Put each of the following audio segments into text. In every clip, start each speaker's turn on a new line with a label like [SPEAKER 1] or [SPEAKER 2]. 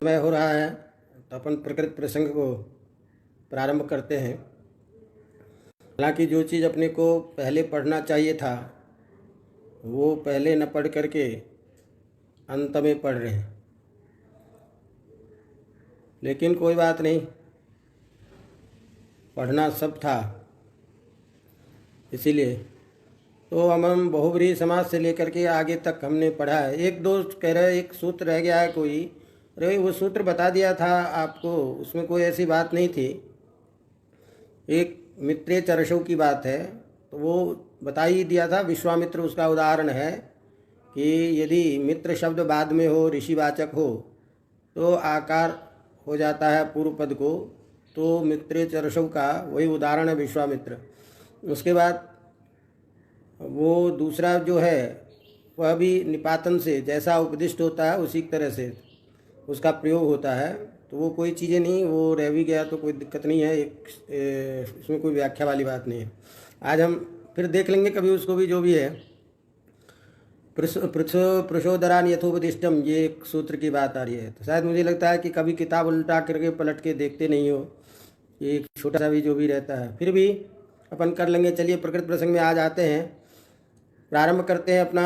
[SPEAKER 1] समय हो रहा है तो अपन प्रकृति प्रसंग को प्रारंभ करते हैं। हालांकि जो चीज़ अपने को पहले पढ़ना चाहिए था वो पहले न पढ़ करके अंत में पढ़ रहे हैं, लेकिन कोई बात नहीं, पढ़ना सब था। इसीलिए तो हम बहुब्रीहि समाज से लेकर के आगे तक हमने पढ़ा है। एक दो कह रहे एक सूत्र रह गया है कोई, अरे वो सूत्र बता दिया था आपको, उसमें कोई ऐसी बात नहीं थी। एक मित्रे चरशौ की बात है तो वो बता ही दिया था। विश्वामित्र उसका उदाहरण है कि यदि मित्र शब्द बाद में हो, ऋषिवाचक हो, तो आकार हो जाता है पूर्व पद को, तो मित्रे चरशौ का वही उदाहरण है विश्वामित्र। उसके बाद वो दूसरा जो है वह भी निपातन से जैसा उपदिष्ट होता है उसी तरह से उसका प्रयोग होता है। तो वो कोई चीज़ें नहीं, वो रह भी गया तो कोई दिक्कत नहीं है, इसमें कोई व्याख्या वाली बात नहीं है। आज हम फिर देख लेंगे कभी उसको भी, जो भी है। पृषोदरान यथोपदिष्टम, ये एक सूत्र की बात आ रही है। तो शायद मुझे लगता है कि कभी किताब उल्टा करके पलट के देखते नहीं हो, ये एक छोटा सा भी जो भी रहता है, फिर भी अपन कर लेंगे। चलिए प्रकृति प्रसंग में आज आते हैं, प्रारंभ करते हैं अपना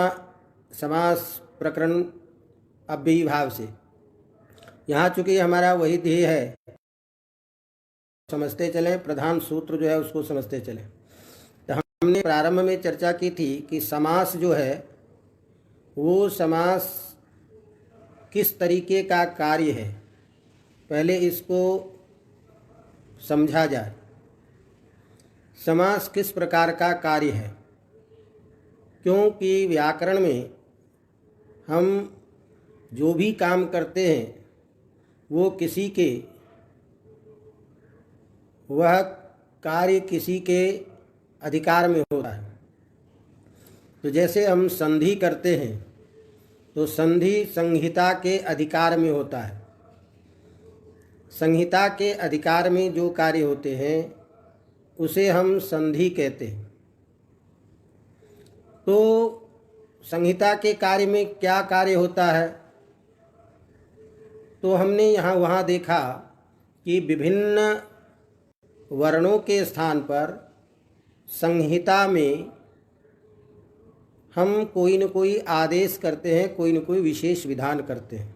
[SPEAKER 1] समास प्रकरण अव्ययी भाव से। यहाँ चूँकि हमारा वही ध्येय है, समझते चलें, प्रधान सूत्र जो है उसको समझते चलें। तो हमने प्रारंभ में चर्चा की थी कि समास जो है वो समास किस तरीके का कार्य है, पहले इसको समझा जाए। समास किस प्रकार का कार्य है, क्योंकि व्याकरण में हम जो भी काम करते हैं वो किसी के, वह कार्य किसी के अधिकार में होता है। तो जैसे हम संधि करते हैं तो संधि संहिता के अधिकार में होता है। संहिता के अधिकार में जो कार्य होते हैं उसे हम संधि कहते हैं। तो संहिता के कार्य में क्या कार्य होता है, तो हमने यहाँ वहाँ देखा कि विभिन्न वर्णों के स्थान पर संहिता में हम कोई न कोई आदेश करते हैं, कोई न कोई विशेष विधान करते हैं।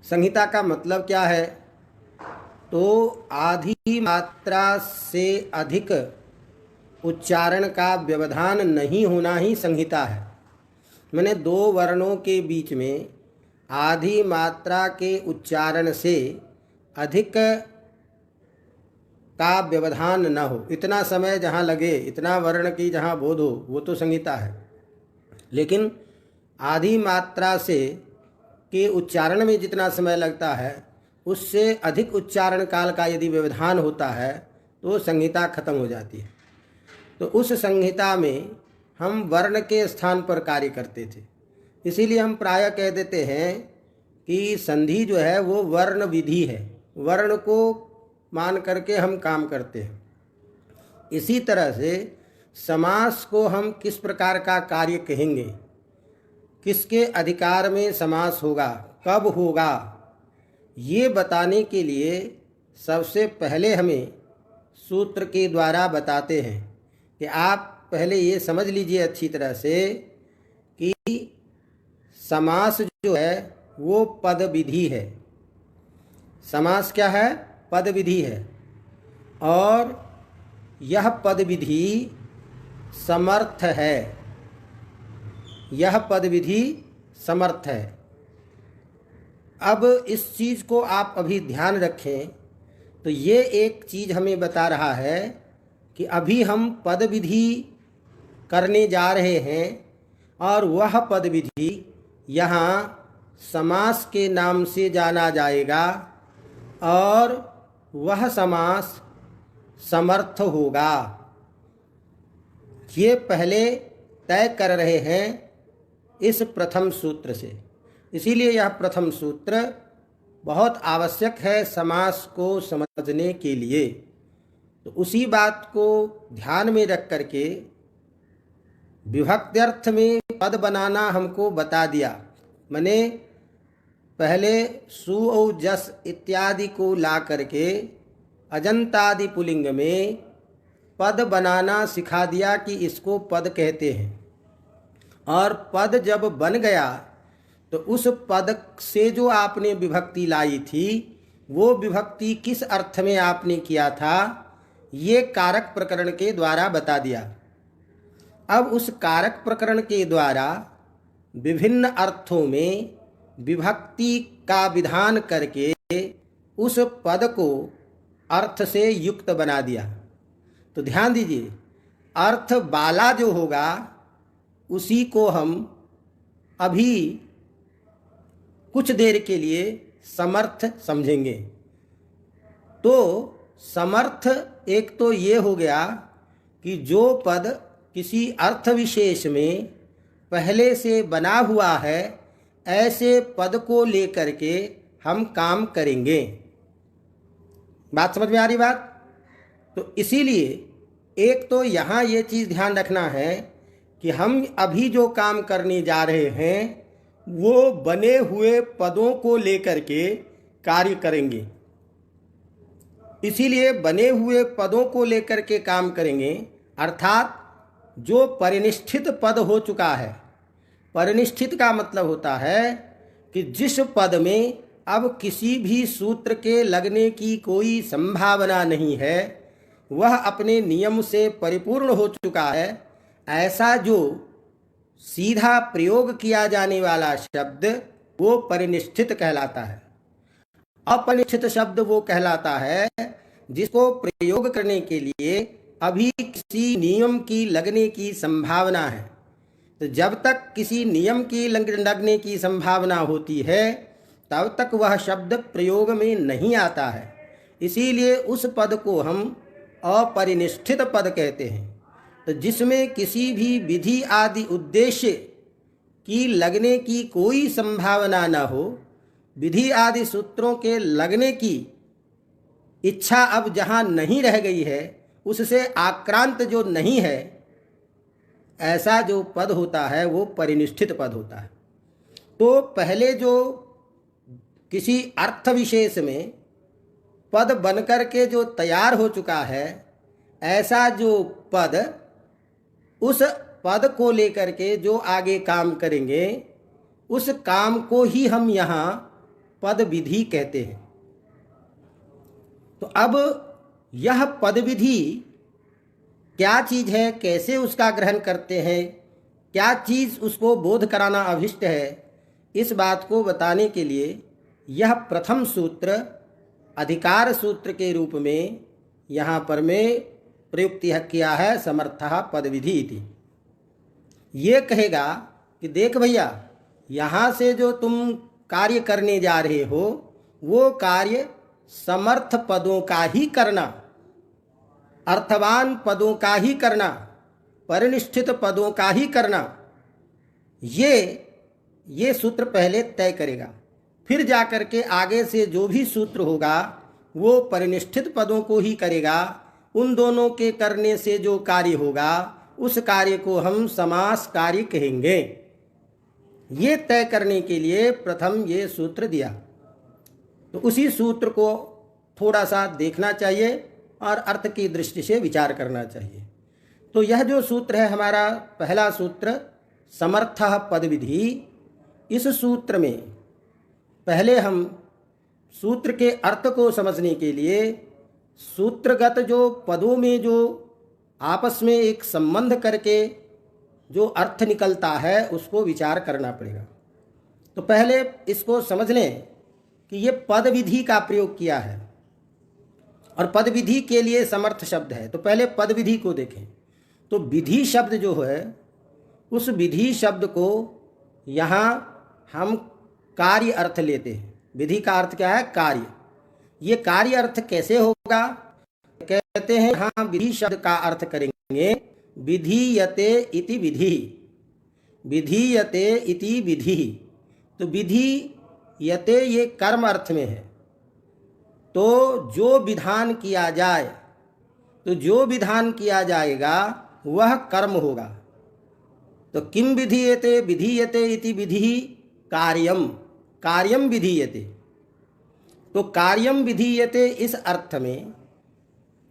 [SPEAKER 1] संहिता का मतलब क्या है, तो आधी मात्रा से अधिक उच्चारण का व्यवधान नहीं होना ही संहिता है। मैंने दो वर्णों के बीच में आधी मात्रा के उच्चारण से अधिक का व्यवधान न हो, इतना समय जहाँ लगे, इतना वर्ण की जहाँ बोध हो, वो तो संहिता है। लेकिन आधी मात्रा से के उच्चारण में जितना समय लगता है उससे अधिक उच्चारण काल का यदि व्यवधान होता है तो संहिता खत्म हो जाती है। तो उस संहिता में हम वर्ण के स्थान पर कार्य करते थे। इसीलिए हम प्रायः कह देते हैं कि संधि जो है वो वर्ण विधि है, वर्ण को मान करके हम काम करते हैं। इसी तरह से समास को हम किस प्रकार का कार्य कहेंगे, किसके अधिकार में समास होगा, कब होगा, ये बताने के लिए सबसे पहले हमें सूत्र के द्वारा बताते हैं कि आप पहले ये समझ लीजिए अच्छी तरह से कि समास जो है वो पद विधि है। समास क्या है, पद विधि है, और यह पद विधि समर्थ है, यह पद विधि समर्थ है। अब इस चीज़ को आप अभी ध्यान रखें, तो ये एक चीज़ हमें बता रहा है कि अभी हम पद विधि करने जा रहे हैं और वह पद विधि यहाँ समास के नाम से जाना जाएगा और वह समास समर्थ होगा। ये पहले तय कर रहे हैं इस प्रथम सूत्र से। इसीलिए यह प्रथम सूत्र बहुत आवश्यक है समास को समझने के लिए। तो उसी बात को ध्यान में रख करके विभक्त्यर्थ में पद बनाना हमको बता दिया। माने पहले सु और जस इत्यादि को ला करके अजंतादि पुलिंग में पद बनाना सिखा दिया कि इसको पद कहते हैं। और पद जब बन गया तो उस पद से जो आपने विभक्ति लाई थी वो विभक्ति किस अर्थ में आपने किया था, ये कारक प्रकरण के द्वारा बता दिया। अब उस कारक प्रकरण के द्वारा विभिन्न अर्थों में विभक्ति का विधान करके उस पद को अर्थ से युक्त बना दिया। तो ध्यान दीजिए, अर्थ वाला जो होगा उसी को हम अभी कुछ देर के लिए समर्थ समझेंगे। तो समर्थ एक तो ये हो गया कि जो पद किसी अर्थ विशेष में पहले से बना हुआ है ऐसे पद को लेकर के हम काम करेंगे। बात समझ में आ रही बात? तो इसीलिए एक तो यहाँ ये चीज़ ध्यान रखना है कि हम अभी जो काम करने जा रहे हैं वो बने हुए पदों को लेकर के कार्य करेंगे। इसीलिए बने हुए पदों को लेकर के काम करेंगे, अर्थात जो परिनिष्ठित पद हो चुका है। परिनिष्ठित का मतलब होता है कि जिस पद में अब किसी भी सूत्र के लगने की कोई संभावना नहीं है, वह अपने नियम से परिपूर्ण हो चुका है, ऐसा जो सीधा प्रयोग किया जाने वाला शब्द वो परिनिष्ठित कहलाता है। अपरिनिष्ठित शब्द वो कहलाता है जिसको प्रयोग करने के लिए अभी किसी नियम की लगने की संभावना है। तो जब तक किसी नियम की लगने की संभावना होती है तब तक वह शब्द प्रयोग में नहीं आता है। इसीलिए उस पद को हम अपरिनिष्ठित पद कहते हैं। तो जिसमें किसी भी विधि आदि उद्देश्य की लगने की कोई संभावना न हो, विधि आदि सूत्रों के लगने की इच्छा अब जहाँ नहीं रह गई है, उससे आक्रांत जो नहीं है, ऐसा जो पद होता है वो परिनिष्ठित पद होता है। तो पहले जो किसी अर्थ विशेष में पद बनकर के जो तैयार हो चुका है, ऐसा जो पद, उस पद को लेकर के जो आगे काम करेंगे उस काम को ही हम यहाँ पद विधि कहते हैं। तो अब यह पद विधि क्या चीज़ है, कैसे उसका ग्रहण करते हैं, क्या चीज़ उसको बोध कराना अभिष्ट है, इस बात को बताने के लिए यह प्रथम सूत्र अधिकार सूत्र के रूप में यहाँ पर में प्रयुक्त किया है, समर्थः पद विधि इति। ये कहेगा कि देख भैया, यहाँ से जो तुम कार्य करने जा रहे हो वो कार्य समर्थ पदों का ही करना, अर्थवान पदों का ही करना, परिनिष्ठित पदों का ही करना, ये सूत्र पहले तय करेगा। फिर जाकर के आगे से जो भी सूत्र होगा वो परिनिष्ठित पदों को ही करेगा। उन दोनों के करने से जो कार्य होगा उस कार्य को हम समास कार्य कहेंगे। ये तय करने के लिए प्रथम ये सूत्र दिया। तो उसी सूत्र को थोड़ा सा देखना चाहिए और अर्थ की दृष्टि से विचार करना चाहिए। तो यह जो सूत्र है हमारा पहला सूत्र समर्थः पद विधि, इस सूत्र में पहले हम सूत्र के अर्थ को समझने के लिए सूत्रगत जो पदों में जो आपस में एक संबंध करके जो अर्थ निकलता है उसको विचार करना पड़ेगा। तो पहले इसको समझ लें कि ये पद विधि का प्रयोग किया है और पद विधि के लिए समर्थ शब्द है। तो पहले पद विधि को देखें। तो विधि शब्द जो है उस विधि शब्द को यहाँ हम कार्य अर्थ लेते हैं। विधि का अर्थ क्या है? कार्य। ये कार्य अर्थ कैसे होगा? कहते हैं हाँ, विधि शब्द का अर्थ करेंगे विधीयते इति विधि, विधीयते इति विधि। तो विधि यते ये कर्म अर्थ में है। तो जो विधान किया जाए, तो जो विधान किया जाएगा वह कर्म होगा। तो किम विधीयते, विधीयते इति विधि कार्यम, कार्यम विधीयते। तो कार्यम विधीयते इस अर्थ में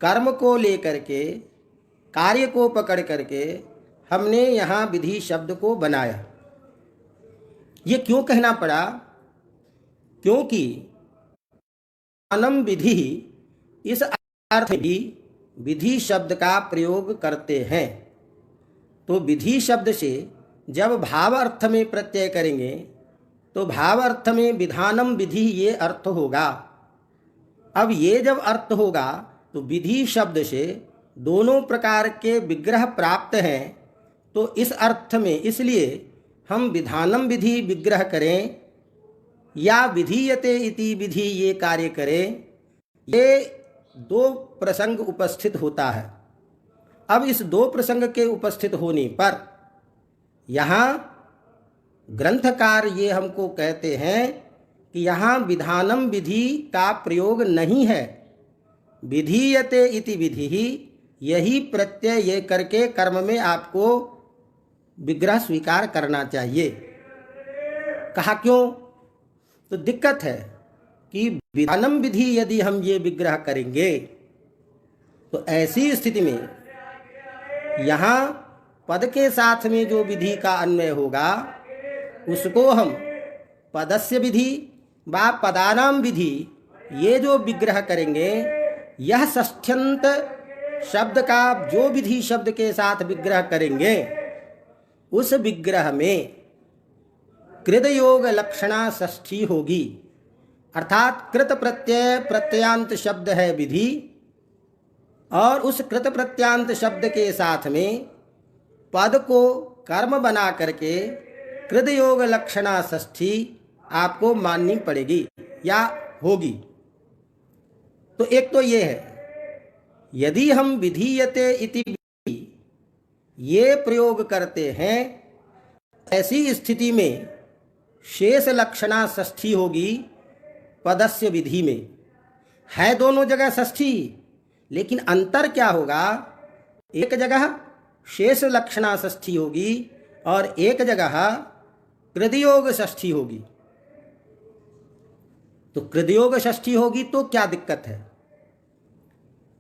[SPEAKER 1] कर्म को लेकर के, कार्य को पकड़ करके हमने यहाँ विधि शब्द को बनाया। ये क्यों कहना पड़ा? क्योंकि विधानम विधि इस अर्थ में भी विधि शब्द का प्रयोग करते हैं। तो विधि शब्द से जब भाव अर्थ में प्रत्यय करेंगे तो भाव अर्थ में विधानम विधि ये अर्थ होगा। अब ये जब अर्थ होगा तो विधि शब्द से दोनों प्रकार के विग्रह प्राप्त हैं। तो इस अर्थ में इसलिए हम विधानम विधि विग्रह करें या विधीयते इति विधि ये कार्य करें, ये दो प्रसंग उपस्थित होता है। अब इस दो प्रसंग के उपस्थित होने पर यहाँ ग्रंथकार ये हमको कहते हैं कि यहाँ विधानम विधि का प्रयोग नहीं है। विधीयते इति विधि ही यही प्रत्यय ये करके कर्म में आपको विग्रह स्वीकार करना चाहिए। कहा क्यों? तो दिक्कत है कि विधानम विधि यदि हम ये विग्रह करेंगे तो ऐसी स्थिति में यहाँ पद के साथ में जो विधि का अन्वय होगा उसको हम पदस्य विधि व पदानाम विधि ये जो विग्रह करेंगे, यह षष्ठ्यंत शब्द का जो विधि शब्द के साथ विग्रह करेंगे उस विग्रह में कृतयोग लक्षणा षष्ठी होगी। अर्थात कृत प्रत्यय प्रत्ययांत शब्द है विधि, और उस कृत प्रत्ययांत शब्द के साथ में पद को कर्म बना करके कृतयोग लक्षणा षष्ठी आपको माननी पड़ेगी या होगी। तो एक तो ये है, यदि हम विधीयते इति ये प्रयोग करते हैं, ऐसी स्थिति में शेष लक्षणा षष्ठी होगी पदस्य विधि में। है दोनों जगह षष्ठी, लेकिन अंतर क्या होगा? एक जगह शेष लक्षणा षष्ठी होगी और एक जगह कृतयोग षष्ठी होगी। तो कृतयोग षष्ठी होगी तो क्या दिक्कत है?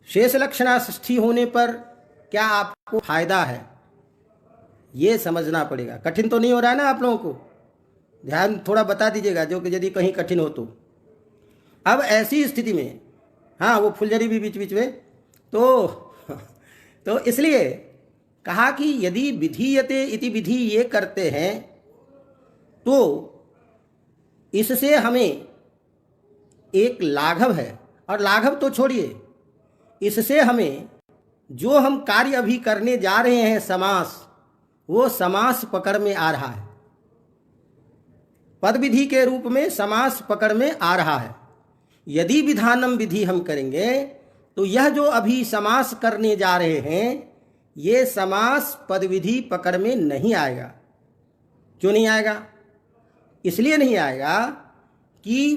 [SPEAKER 1] शेष लक्षणा षष्ठी होने पर क्या आपको फायदा है? ये समझना पड़ेगा। कठिन तो नहीं हो रहा है ना आप लोगों को? ध्यान थोड़ा बता दीजिएगा जो कि यदि कहीं कठिन हो तो। अब ऐसी स्थिति में, हाँ वो फुलझड़ी भी बीच बीच में, तो इसलिए कहा कि यदि विधीयते इति विधि ये करते हैं तो इससे हमें एक लाघव है। और लाघव तो छोड़िए, इससे हमें जो हम कार्य अभी करने जा रहे हैं समास, वो समास पकड़ में आ रहा है। पद विधि के रूप में समास पकड़ में आ रहा है। यदि विधानम विधि हम करेंगे तो यह जो अभी समास करने जा रहे हैं ये समास पद विधि पकड़ में नहीं आएगा। क्यों नहीं आएगा? इसलिए नहीं आएगा कि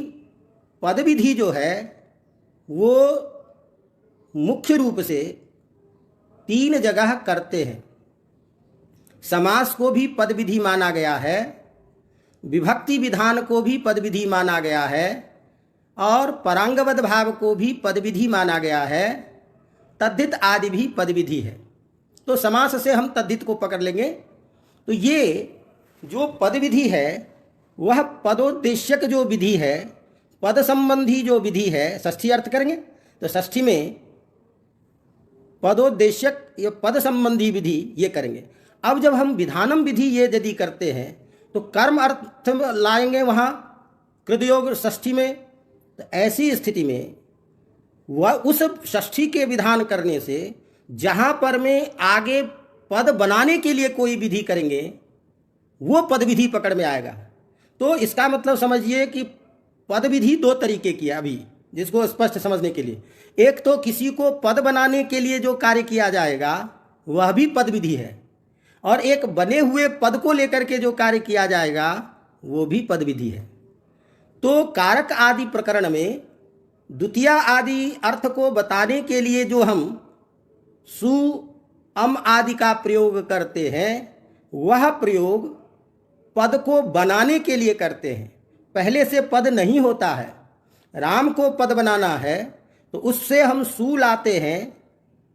[SPEAKER 1] पद विधि जो है वो मुख्य रूप से तीन जगह करते हैं। समास को भी पद विधि माना गया है, विभक्ति विधान को भी पद विधि माना गया है, और परांगवद भाव को भी पद विधि माना गया है, तद्धित आदि भी पद विधि है। तो समास से हम तद्धित को पकड़ लेंगे। तो ये जो पद विधि है वह पदोद्देश्यक जो विधि है, पद संबंधी जो विधि है, षष्ठी अर्थ करेंगे तो षष्ठी में पदोद्देश्यक या पद संबंधी विधि ये करेंगे। अब जब हम विधानम विधि ये यदि करते हैं तो कर्म अर्थ लाएंगे वहाँ कृतयोग षष्ठी में। तो ऐसी स्थिति में वह उस षष्ठी के विधान करने से जहाँ पर में आगे पद बनाने के लिए कोई विधि करेंगे वो पद विधि पकड़ में आएगा। तो इसका मतलब समझिए कि पद विधि दो तरीके की है अभी, जिसको स्पष्ट समझने के लिए। एक तो किसी को पद बनाने के लिए जो कार्य किया जाएगा वह भी पद विधि है, और एक बने हुए पद को लेकर के जो कार्य किया जाएगा वो भी पद विधि है। तो कारक आदि प्रकरण में द्वितीय आदि अर्थ को बताने के लिए जो हम सु अम आदि का प्रयोग करते हैं वह प्रयोग पद को बनाने के लिए करते हैं। पहले से पद नहीं होता है। राम को पद बनाना है तो उससे हम सु लाते हैं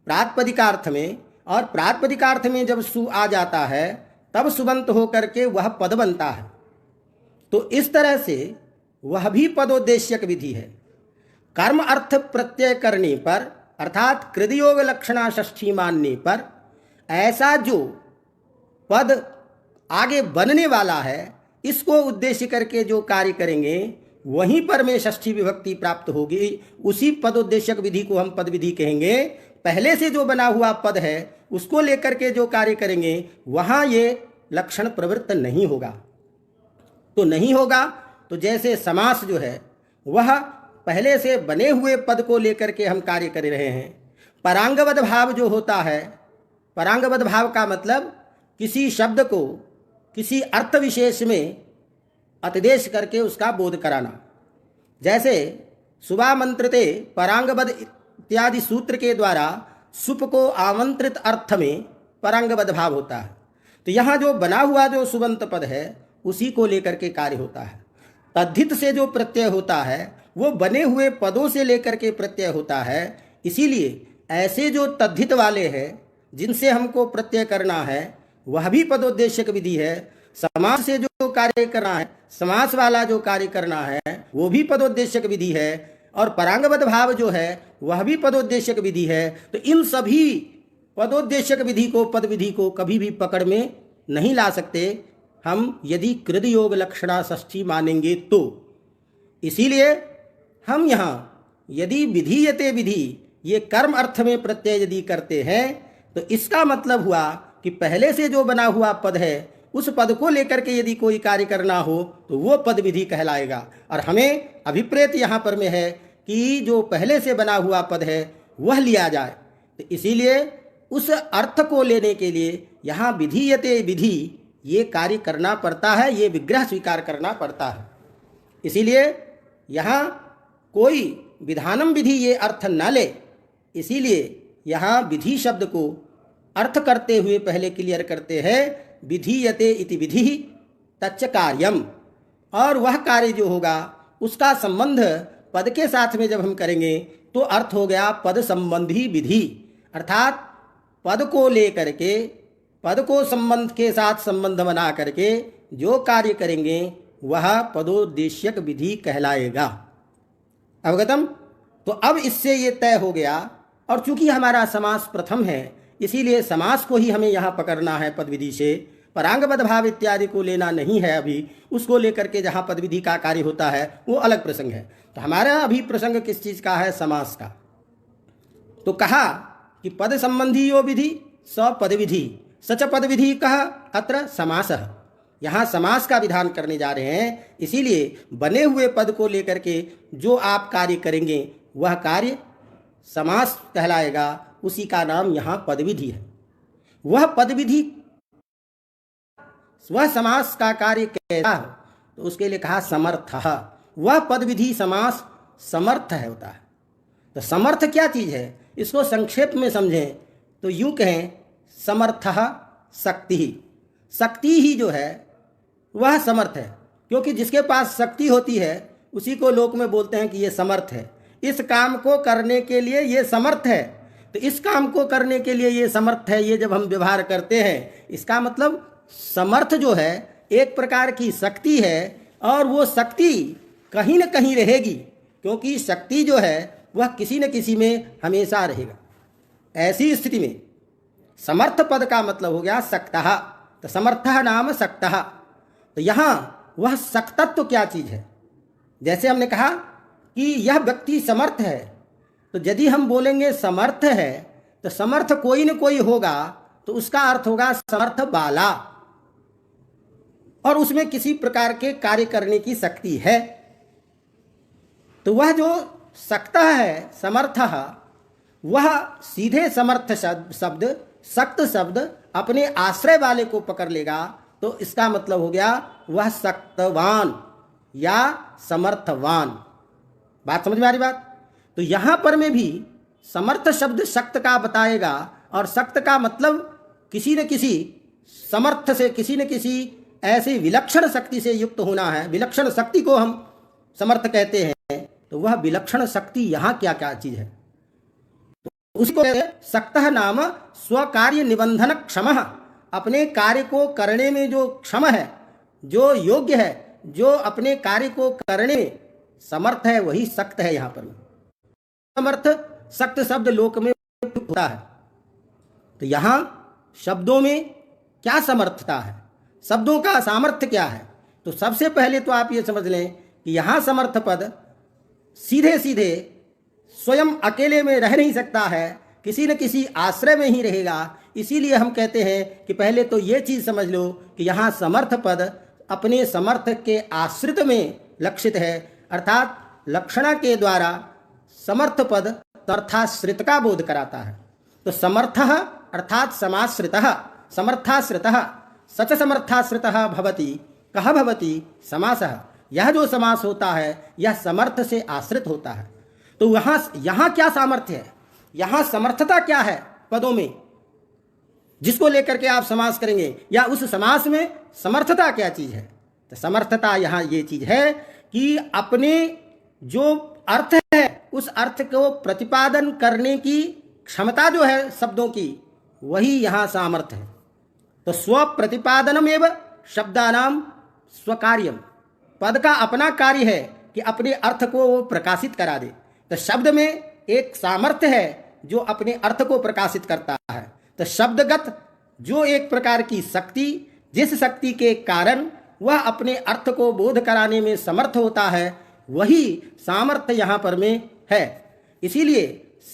[SPEAKER 1] प्रातिपदिकार्थ में, और प्रातिपदिकार्थ में जब सु आ जाता है तब सुबंत होकर के वह पद बनता है। तो इस तरह से वह भी पदोद्देश्यक विधि है। कर्म अर्थ प्रत्यय करने पर अर्थात कृतयोग लक्षणा षष्ठी मानने पर ऐसा जो पद आगे बनने वाला है इसको उद्देश्य करके जो कार्य करेंगे वहीं पर में षष्ठी विभक्ति प्राप्त होगी। उसी पदोद्देश्यक विधि को हम पद विधि कहेंगे। पहले से जो बना हुआ पद है उसको लेकर के जो कार्य करेंगे वहाँ ये लक्षण प्रवृत्त नहीं होगा। तो नहीं होगा तो जैसे समास जो है वह पहले से बने हुए पद को लेकर के हम कार्य कर रहे हैं। परांगवद भाव जो होता है, परांगवद भाव का मतलब किसी शब्द को किसी अर्थ विशेष में अतिदेश करके उसका बोध कराना। जैसे शुभामंत्रिते परांगवद इत्यादि सूत्र के द्वारा सुप को आमंत्रित अर्थ में परांगवद भाव होता है। तो यहाँ जो बना हुआ जो सुबंत पद है उसी को लेकर के कार्य होता है। तद्धित से जो प्रत्यय होता है वो बने हुए पदों से लेकर के प्रत्यय होता है। इसीलिए ऐसे जो तद्धित वाले हैं जिनसे हमको प्रत्यय करना है वह भी पदोद्देश्यक विधि है। समास से जो कार्य करना है, समास वाला जो कार्य करना है वो भी पदोद्देश्यक विधि है, और परांगवद भाव जो है वह भी पदोद्देश्यक विधि है। तो इन सभी पदोद्देश्यक विधि को, पद विधि को कभी भी पकड़ में नहीं ला सकते हम यदि कृतयोग लक्षणा षष्ठी मानेंगे तो। इसीलिए हम यहाँ यदि विधीयते विधि ये कर्म अर्थ में प्रत्यय यदि करते हैं तो इसका मतलब हुआ कि पहले से जो बना हुआ पद है उस पद को लेकर के यदि कोई कार्य करना हो तो वो पद विधि कहलाएगा। और हमें अभिप्रेत यहाँ पर में है कि जो पहले से बना हुआ पद है वह लिया जाए। तो इसीलिए उस अर्थ को लेने के लिए यहाँ विधीयते विधि ये कार्य करना पड़ता है, ये विग्रह स्वीकार करना पड़ता है। इसीलिए यहाँ कोई विधानम विधि ये अर्थ न ले, इसीलिए यहाँ विधि शब्द को अर्थ करते हुए पहले क्लियर करते हैं विधीयते इति विधि तच्च कार्यम। और वह कार्य जो होगा उसका संबंध पद के साथ में जब हम करेंगे तो अर्थ हो गया पद संबंधी विधि, अर्थात पद को लेकर के पद को संबंध के साथ संबंध बना करके जो कार्य करेंगे वह पदोद्देश्यक विधि कहलाएगा। अवगतम। तो अब इससे ये तय हो गया, और चूंकि हमारा समास प्रथम है इसीलिए समास को ही हमें यहाँ पकड़ना है पद विधि से। परांगवद भाव इत्यादि को लेना नहीं है अभी, उसको लेकर के जहाँ पद विधि का कार्य होता है वो अलग प्रसंग है। तो हमारा अभी प्रसंग किस चीज़ का है? समास का। तो कहा कि पद संबंधी यो विधि स पद विधि सच पद विधि कहा अत्र समासः। यहाँ समास का विधान करने जा रहे हैं, इसीलिए बने हुए पद को लेकर के जो आप कार्य करेंगे वह कार्य समास कहलाएगा, उसी का नाम यहाँ पद विधि है। वह पद विधि वह समास का कार्य कैसा है तो उसके लिए कहा समर्थः। वह पद विधि समास समर्थ है होता है। तो समर्थ क्या चीज़ है इसको संक्षेप में समझें तो यूँ कहें समर्थः शक्ति ही। शक्ति ही जो है वह समर्थ है, क्योंकि जिसके पास शक्ति होती है उसी को लोक में बोलते हैं कि ये समर्थ है, इस काम को करने के लिए ये समर्थ है। तो इस काम को करने के लिए ये समर्थ है, ये जब हम व्यवहार करते हैं इसका मतलब समर्थ जो है एक प्रकार की शक्ति है, और वो शक्ति कहीं न कहीं रहेगी, क्योंकि शक्ति जो है वह किसी न किसी में हमेशा रहेगा। ऐसी स्थिति में समर्थ पद का मतलब हो गया शक्तः। तो समर्थः नाम शक्तः। तो यहाँ वह शक्तत्व क्या चीज़ है? जैसे हमने कहा कि यह व्यक्ति समर्थ है, तो यदि हम बोलेंगे समर्थ है तो समर्थ कोई न कोई होगा, तो उसका अर्थ होगा समर्थ बाला, और उसमें किसी प्रकार के कार्य करने की शक्ति है। तो वह जो शक्तः है समर्थः, वह सीधे समर्थ शब्द शक्त शब्द अपने आश्रय वाले को पकड़ लेगा, तो इसका मतलब हो गया वह शक्तवान या समर्थवान। बात समझ में आ रही बात? तो यहाँ पर में भी समर्थ शब्द शक्त का बताएगा, और शक्त का मतलब किसी न किसी समर्थ से किसी न किसी ऐसी विलक्षण शक्ति से युक्त होना है, विलक्षण शक्ति को हम समर्थ कहते हैं, तो वह विलक्षण शक्ति यहाँ क्या क्या चीज है? तो उसको शक्तः नाम स्वकार्य निबंधन क्षम, अपने कार्य को करने में जो क्षम है, जो योग्य है, जो अपने कार्य को करने में समर्थ है, वही शक्त है। यहाँ पर समर्थ शक्त शब्द लोक में होता है, तो यहाँ शब्दों में क्या समर्थता है, शब्दों का सामर्थ्य क्या है? तो सबसे पहले तो आप ये समझ लें कि यहाँ समर्थ पद सीधे सीधे स्वयं अकेले में रह नहीं सकता है, किसी न किसी आश्रय में ही रहेगा। इसीलिए हम कहते हैं कि पहले तो ये चीज़ समझ लो कि यहाँ समर्थ पद अपने समर्थ के आश्रित में लक्षित है, अर्थात लक्षणा के द्वारा समर्थ पद समर्थाश्रित का बोध कराता है। तो समर्थः अर्थात समाश्रितः, समर्थाश्रितः सच समर्थाश्रितः भवति, कः भवति समासः। यह जो समास होता है यह समर्थ से आश्रित होता है। तो यहाँ क्या सामर्थ्य है, यहाँ समर्थता क्या है पदों में, जिसको लेकर के आप समास करेंगे, या उस समास में समर्थता क्या चीज है? तो समर्थता यहाँ ये चीज है कि अपने जो अर्थ है उस अर्थ को प्रतिपादन करने की क्षमता जो है शब्दों की, वही यहाँ सामर्थ्य है। तो स्व प्रतिपादनम एवं शब्दानाम स्वकार्यम, पद का अपना कार्य है कि अपने अर्थ को वो प्रकाशित करा दे। तो शब्द में एक सामर्थ्य है जो अपने अर्थ को प्रकाशित करता है। तो शब्दगत जो एक प्रकार की शक्ति, जिस शक्ति के कारण वह अपने अर्थ को बोध कराने में समर्थ होता है, वही सामर्थ्य यहाँ पर में है। इसीलिए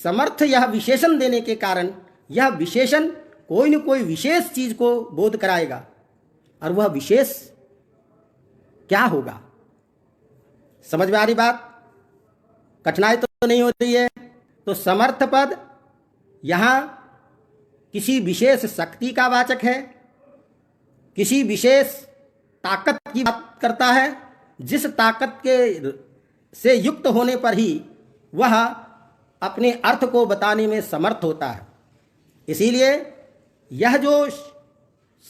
[SPEAKER 1] समर्थ यह विशेषण देने के कारण यह विशेषण कोई न कोई विशेष चीज को बोध कराएगा, और वह विशेष क्या होगा? समझ में आ रही बात? कठिनाई तो नहीं हो रही है? तो समर्थ पद यहाँ किसी विशेष शक्ति का वाचक है, किसी विशेष ताकत की बात करता है, जिस ताकत के से युक्त होने पर ही वह अपने अर्थ को बताने में समर्थ होता है। इसीलिए यह जो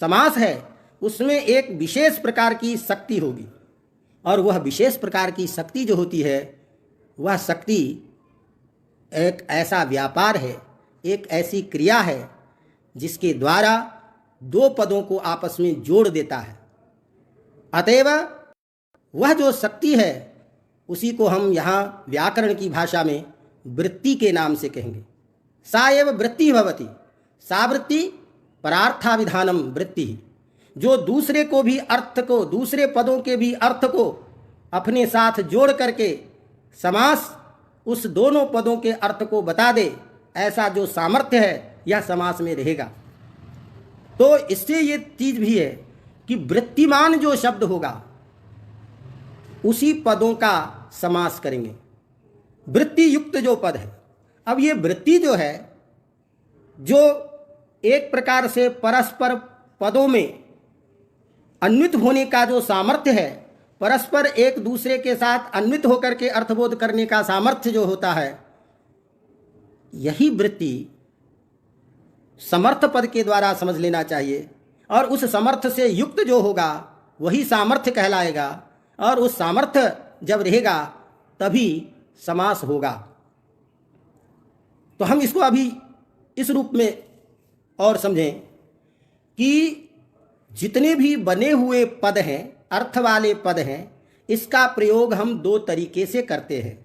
[SPEAKER 1] समास है उसमें एक विशेष प्रकार की शक्ति होगी, और वह विशेष प्रकार की शक्ति जो होती है, वह शक्ति एक ऐसा व्यापार है, एक ऐसी क्रिया है जिसके द्वारा दो पदों को आपस में जोड़ देता है। अतएव वह जो शक्ति है उसी को हम यहाँ व्याकरण की भाषा में वृत्ति के नाम से कहेंगे। सा एव वृत्ति भवति, सा वृत्ति परार्थाविधानम वृत्ति, जो दूसरे को भी अर्थ को, दूसरे पदों के भी अर्थ को अपने साथ जोड़ करके समास उस दोनों पदों के अर्थ को बता दे, ऐसा जो सामर्थ्य है यह समास में रहेगा। तो इससे ये चीज भी है कि वृत्तिमान जो शब्द होगा उसी पदों का समास करेंगे, वृत्ति युक्त जो पद है। अब ये वृत्ति जो है, जो एक प्रकार से परस्पर पदों में अन्वित होने का जो सामर्थ्य है, परस्पर एक दूसरे के साथ अन्वित होकर के अर्थबोध करने का सामर्थ्य जो होता है, यही वृत्ति समर्थ पद के द्वारा समझ लेना चाहिए। और उस समर्थ से युक्त जो होगा वही सामर्थ्य कहलाएगा, और उस सामर्थ्य जब रहेगा तभी समास होगा। तो हम इसको अभी इस रूप में और समझें कि जितने भी बने हुए पद हैं, अर्थ वाले पद हैं, इसका प्रयोग हम दो तरीके से करते हैं।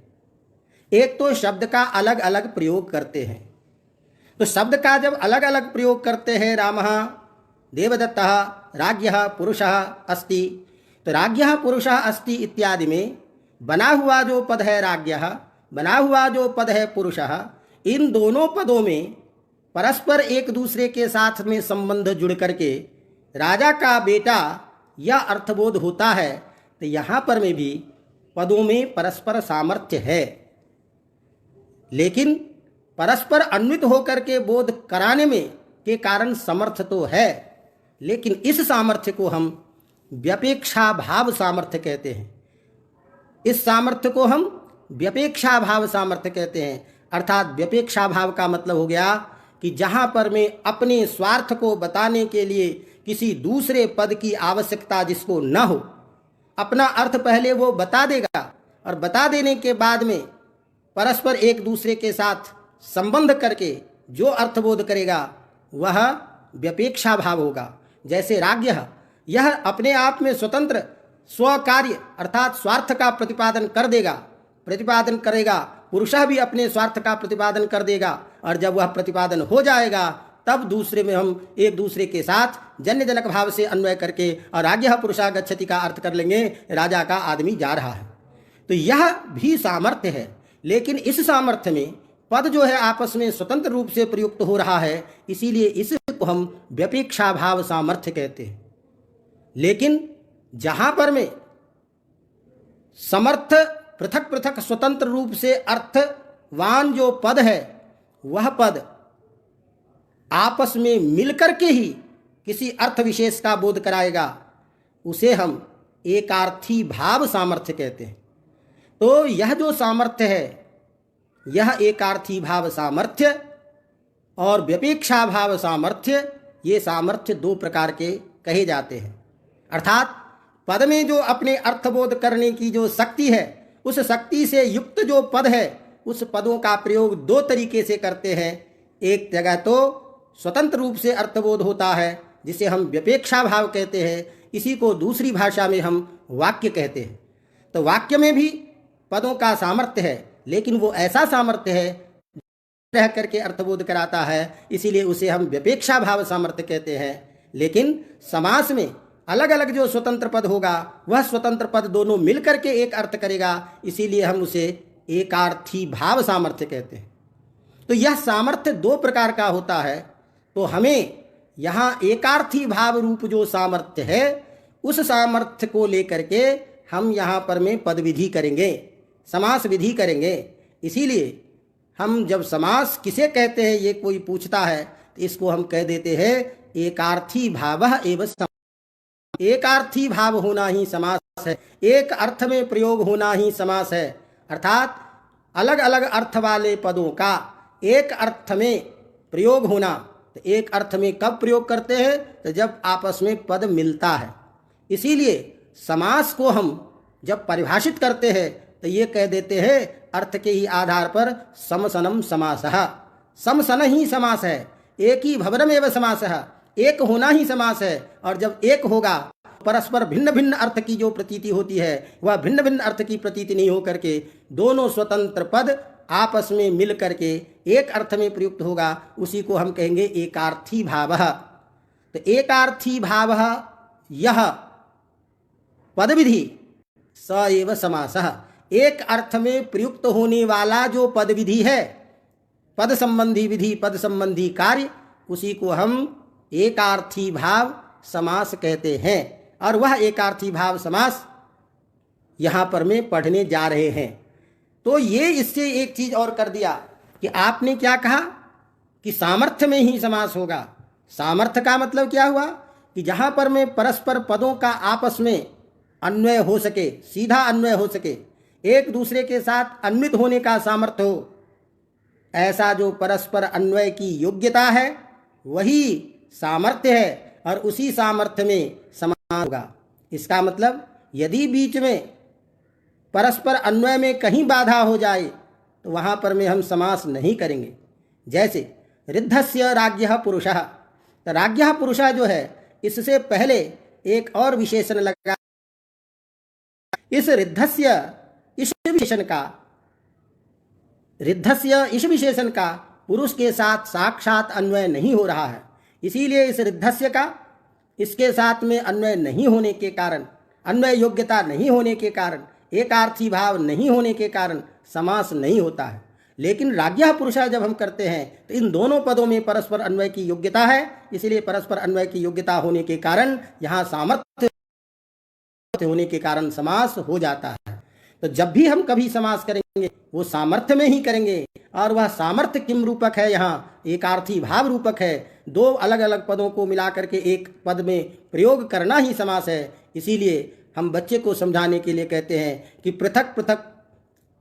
[SPEAKER 1] एक तो शब्द का अलग अलग प्रयोग करते हैं। तो शब्द का जब अलग अलग प्रयोग करते हैं, रामः देवदत्तः राज्ञः पुरुषः अस्ति, तो राज्ञः पुरुषः अस्ति इत्यादि में बना हुआ जो पद है राज्ञः, बना हुआ जो पद है पुरुषः, इन दोनों पदों में परस्पर एक दूसरे के साथ में संबंध जुड़ करके राजा का बेटा यह अर्थबोध होता है। तो यहाँ पर में भी पदों में परस्पर सामर्थ्य है, लेकिन परस्पर अन्वित होकर के बोध कराने में के कारण समर्थ तो है, लेकिन इस सामर्थ्य को हम व्यपेक्षा भाव सामर्थ्य कहते हैं। इस सामर्थ्य को हम व्यपेक्षा भाव सामर्थ्य कहते हैं। अर्थात व्यपेक्षा भाव का मतलब हो गया कि जहाँ पर मैं अपने स्वार्थ को बताने के लिए किसी दूसरे पद की आवश्यकता जिसको न हो, अपना अर्थ पहले वो बता देगा और बता देने के बाद में परस्पर एक दूसरे के साथ संबंध करके जो अर्थबोध करेगा वह व्यपेक्षा भाव होगा। जैसे राज्ञः, यह अपने आप में स्वतंत्र स्वकार्य अर्थात स्वार्थ का प्रतिपादन करेगा, पुरुषः भी अपने स्वार्थ का प्रतिपादन कर देगा, और जब वह प्रतिपादन हो जाएगा तब दूसरे में हम एक दूसरे के साथ जन्य जनक भाव से अन्वय करके और राज्ञः पुरुषः गच्छति का अर्थ कर लेंगे, राजा का आदमी जा रहा है। तो यह भी सामर्थ्य है, लेकिन इस सामर्थ्य में पद जो है आपस में स्वतंत्र रूप से प्रयुक्त हो रहा है, इसीलिए इसको हम व्यपेक्षा भाव सामर्थ्य कहते हैं। लेकिन जहां पर में समर्थ पृथक पृथक स्वतंत्र रूप से अर्थवान जो पद है, वह पद आपस में मिलकर के ही किसी अर्थ विशेष का बोध कराएगा, उसे हम एकार्थी भाव सामर्थ्य कहते हैं। तो यह जो सामर्थ्य है, यह एकार्थी भाव सामर्थ्य और व्यपेक्षा भाव सामर्थ्य, ये सामर्थ्य दो प्रकार के कहे जाते हैं। अर्थात पद में जो अपने अर्थबोध करने की जो शक्ति है, उस शक्ति से युक्त जो पद है, उस पदों का प्रयोग दो तरीके से करते हैं। एक जगह तो स्वतंत्र रूप से अर्थबोध होता है, जिसे हम व्यपेक्षा भाव कहते हैं, इसी को दूसरी भाषा में हम वाक्य कहते हैं। तो वाक्य में भी पदों का सामर्थ्य है, लेकिन वो ऐसा सामर्थ्य है रह करके अर्थबोध कराता है, इसीलिए उसे हम व्यपेक्षा भाव सामर्थ्य कहते हैं। लेकिन समास में अलग अलग जो स्वतंत्र पद होगा, वह स्वतंत्र पद दोनों मिलकर के एक अर्थ करेगा, इसीलिए हम उसे एकार्थी भाव सामर्थ्य कहते हैं। तो यह सामर्थ्य दो प्रकार का होता है। तो हमें यहाँ एकार्थी भाव रूप जो सामर्थ्य है, उस सामर्थ्य को लेकर के हम यहाँ पर में पद विधि करेंगे, समास विधि करेंगे। इसीलिए हम जब समास किसे कहते हैं, ये कोई पूछता है, तो इसको हम कह देते हैं एकार्थी भावः एवं समास। एकार्थी भाव होना ही समास है, एक अर्थ में प्रयोग होना ही समास है। अर्थात अलग अलग अर्थ वाले पदों का एक अर्थ में प्रयोग होना। तो एक अर्थ में कब प्रयोग करते हैं? तो जब आपस में पद मिलता है। इसीलिए समास को हम जब परिभाषित करते हैं तो ये कह देते हैं अर्थ के ही आधार पर समसनम समासः। समसन ही समास है, एक ही भवनम एवं समासः, एक होना ही समास है। और जब एक होगा, परस्पर भिन्न भिन्न अर्थ की जो प्रतीति होती है, वह भिन्न भिन्न अर्थ की प्रतीति नहीं हो करके दोनों स्वतंत्र पद आपस में मिल करके एक अर्थ में प्रयुक्त होगा, उसी को हम कहेंगे एकार्थी भावः। तो एकार्थी भावः यह पद विधि स एव समासः। एक अर्थ में प्रयुक्त होने वाला जो पद विधि है, पद संबंधी विधि, पद संबंधी कार्य, उसी को हम एकार्थी भाव समास कहते हैं। और वह एकार्थी भाव समास यहाँ पर में पढ़ने जा रहे हैं। तो ये इससे एक चीज़ और कर दिया कि आपने क्या कहा कि सामर्थ्य में ही समास होगा। सामर्थ्य का मतलब क्या हुआ कि जहाँ पर में परस्पर पदों का आपस में अन्वय हो सके, सीधा अन्वय हो सके, एक दूसरे के साथ अन्वित होने का सामर्थ्य हो, ऐसा जो परस्पर अन्वय की योग्यता है वही सामर्थ्य है। और उसी सामर्थ्य में समास होगा। इसका मतलब यदि बीच में परस्पर अन्वय में कहीं बाधा हो जाए तो वहाँ पर में हम समास नहीं करेंगे। जैसे रिद्धस्य राज्ञः पुरुषः, तो राज्ञः पुरुषः जो है, इससे पहले एक और विशेषण लगा। इस रिद्धस्य इस विशेषण का पुरुष के साथ साक्षात अन्वय नहीं हो रहा है। इसीलिए इस रिद्धस्य का इसके साथ में अन्वय नहीं होने के कारण, अन्वय योग्यता नहीं होने के कारण, एकार्थी भाव नहीं होने के कारण समास नहीं होता है। लेकिन राज्ञः पुरुषः जब हम करते हैं तो इन दोनों पदों में परस्पर अन्वय की योग्यता है, इसलिए परस्पर अन्वय की योग्यता होने के कारण यहाँ सामर्थ्य होने के कारण समास हो जाता है। तो जब भी हम कभी समास करेंगे वो सामर्थ्य में ही करेंगे। और वह सामर्थ्य किम रूपक है? यहाँ एकार्थी भाव रूपक है। दो अलग अलग पदों को मिलाकर के एक पद में प्रयोग करना ही समास है। इसीलिए हम बच्चे को समझाने के लिए कहते हैं कि पृथक पृथक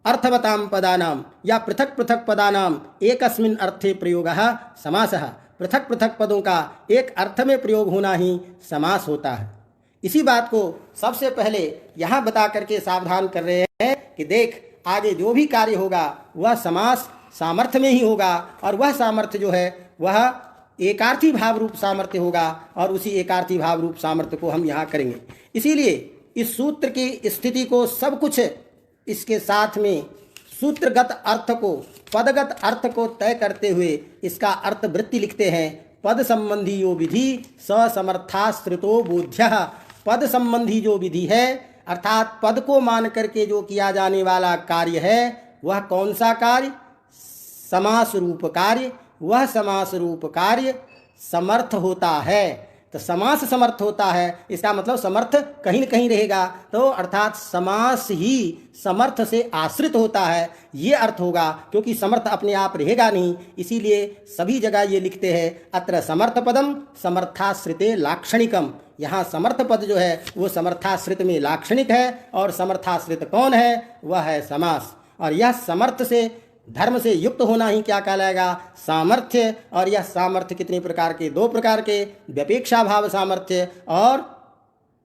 [SPEAKER 1] अर्थवताम पदानाम या पृथक पृथक पदानाम एकस्मिन् अर्थे प्रयोगः समासः। पृथक पृथक पदों का एक अर्थ में प्रयोग होना ही समास होता है। इसी बात को सबसे पहले यहाँ बता करके सावधान कर रहे हैं कि देख, आगे जो भी कार्य होगा वह समास सामर्थ्य में ही होगा, और वह सामर्थ्य जो है वह एकार्थी भाव रूप सामर्थ्य होगा, और उसी एकार्थी भाव रूप सामर्थ्य को हम यहाँ करेंगे। इसीलिए इस सूत्र की स्थिति को सब कुछ इसके साथ में सूत्रगत अर्थ को, पदगत अर्थ को तय करते हुए इसका अर्थ वृत्ति लिखते हैं। पद संबंधी यो विधि ससमर्थाश्रितो बोध्यः। पद संबंधी जो विधि है, अर्थात पद को मान करके जो किया जाने वाला कार्य है, वह कौन सा कार्य? समास रूप कार्य। वह समास रूप कार्य समर्थ होता है। तो समास समर्थ होता है, इसका मतलब समर्थ कहीं न कहीं रहेगा, तो अर्थात समास ही समर्थ से आश्रित होता है, ये अर्थ होगा, क्योंकि समर्थ अपने आप रहेगा नहीं। इसीलिए सभी जगह ये लिखते हैं अत्र समर्थ पदम समर्थाश्रिते लाक्षणिकम। यहाँ समर्थ पद जो है वो समर्थाश्रित में लाक्षणिक है, और समर्थाश्रित कौन है? वह है समास। और यह समर्थ से, धर्म से युक्त होना ही क्या कहलाएगा? सामर्थ्य। और यह सामर्थ्य कितने प्रकार के? 2 प्रकार के, व्यपेक्षा भाव सामर्थ्य और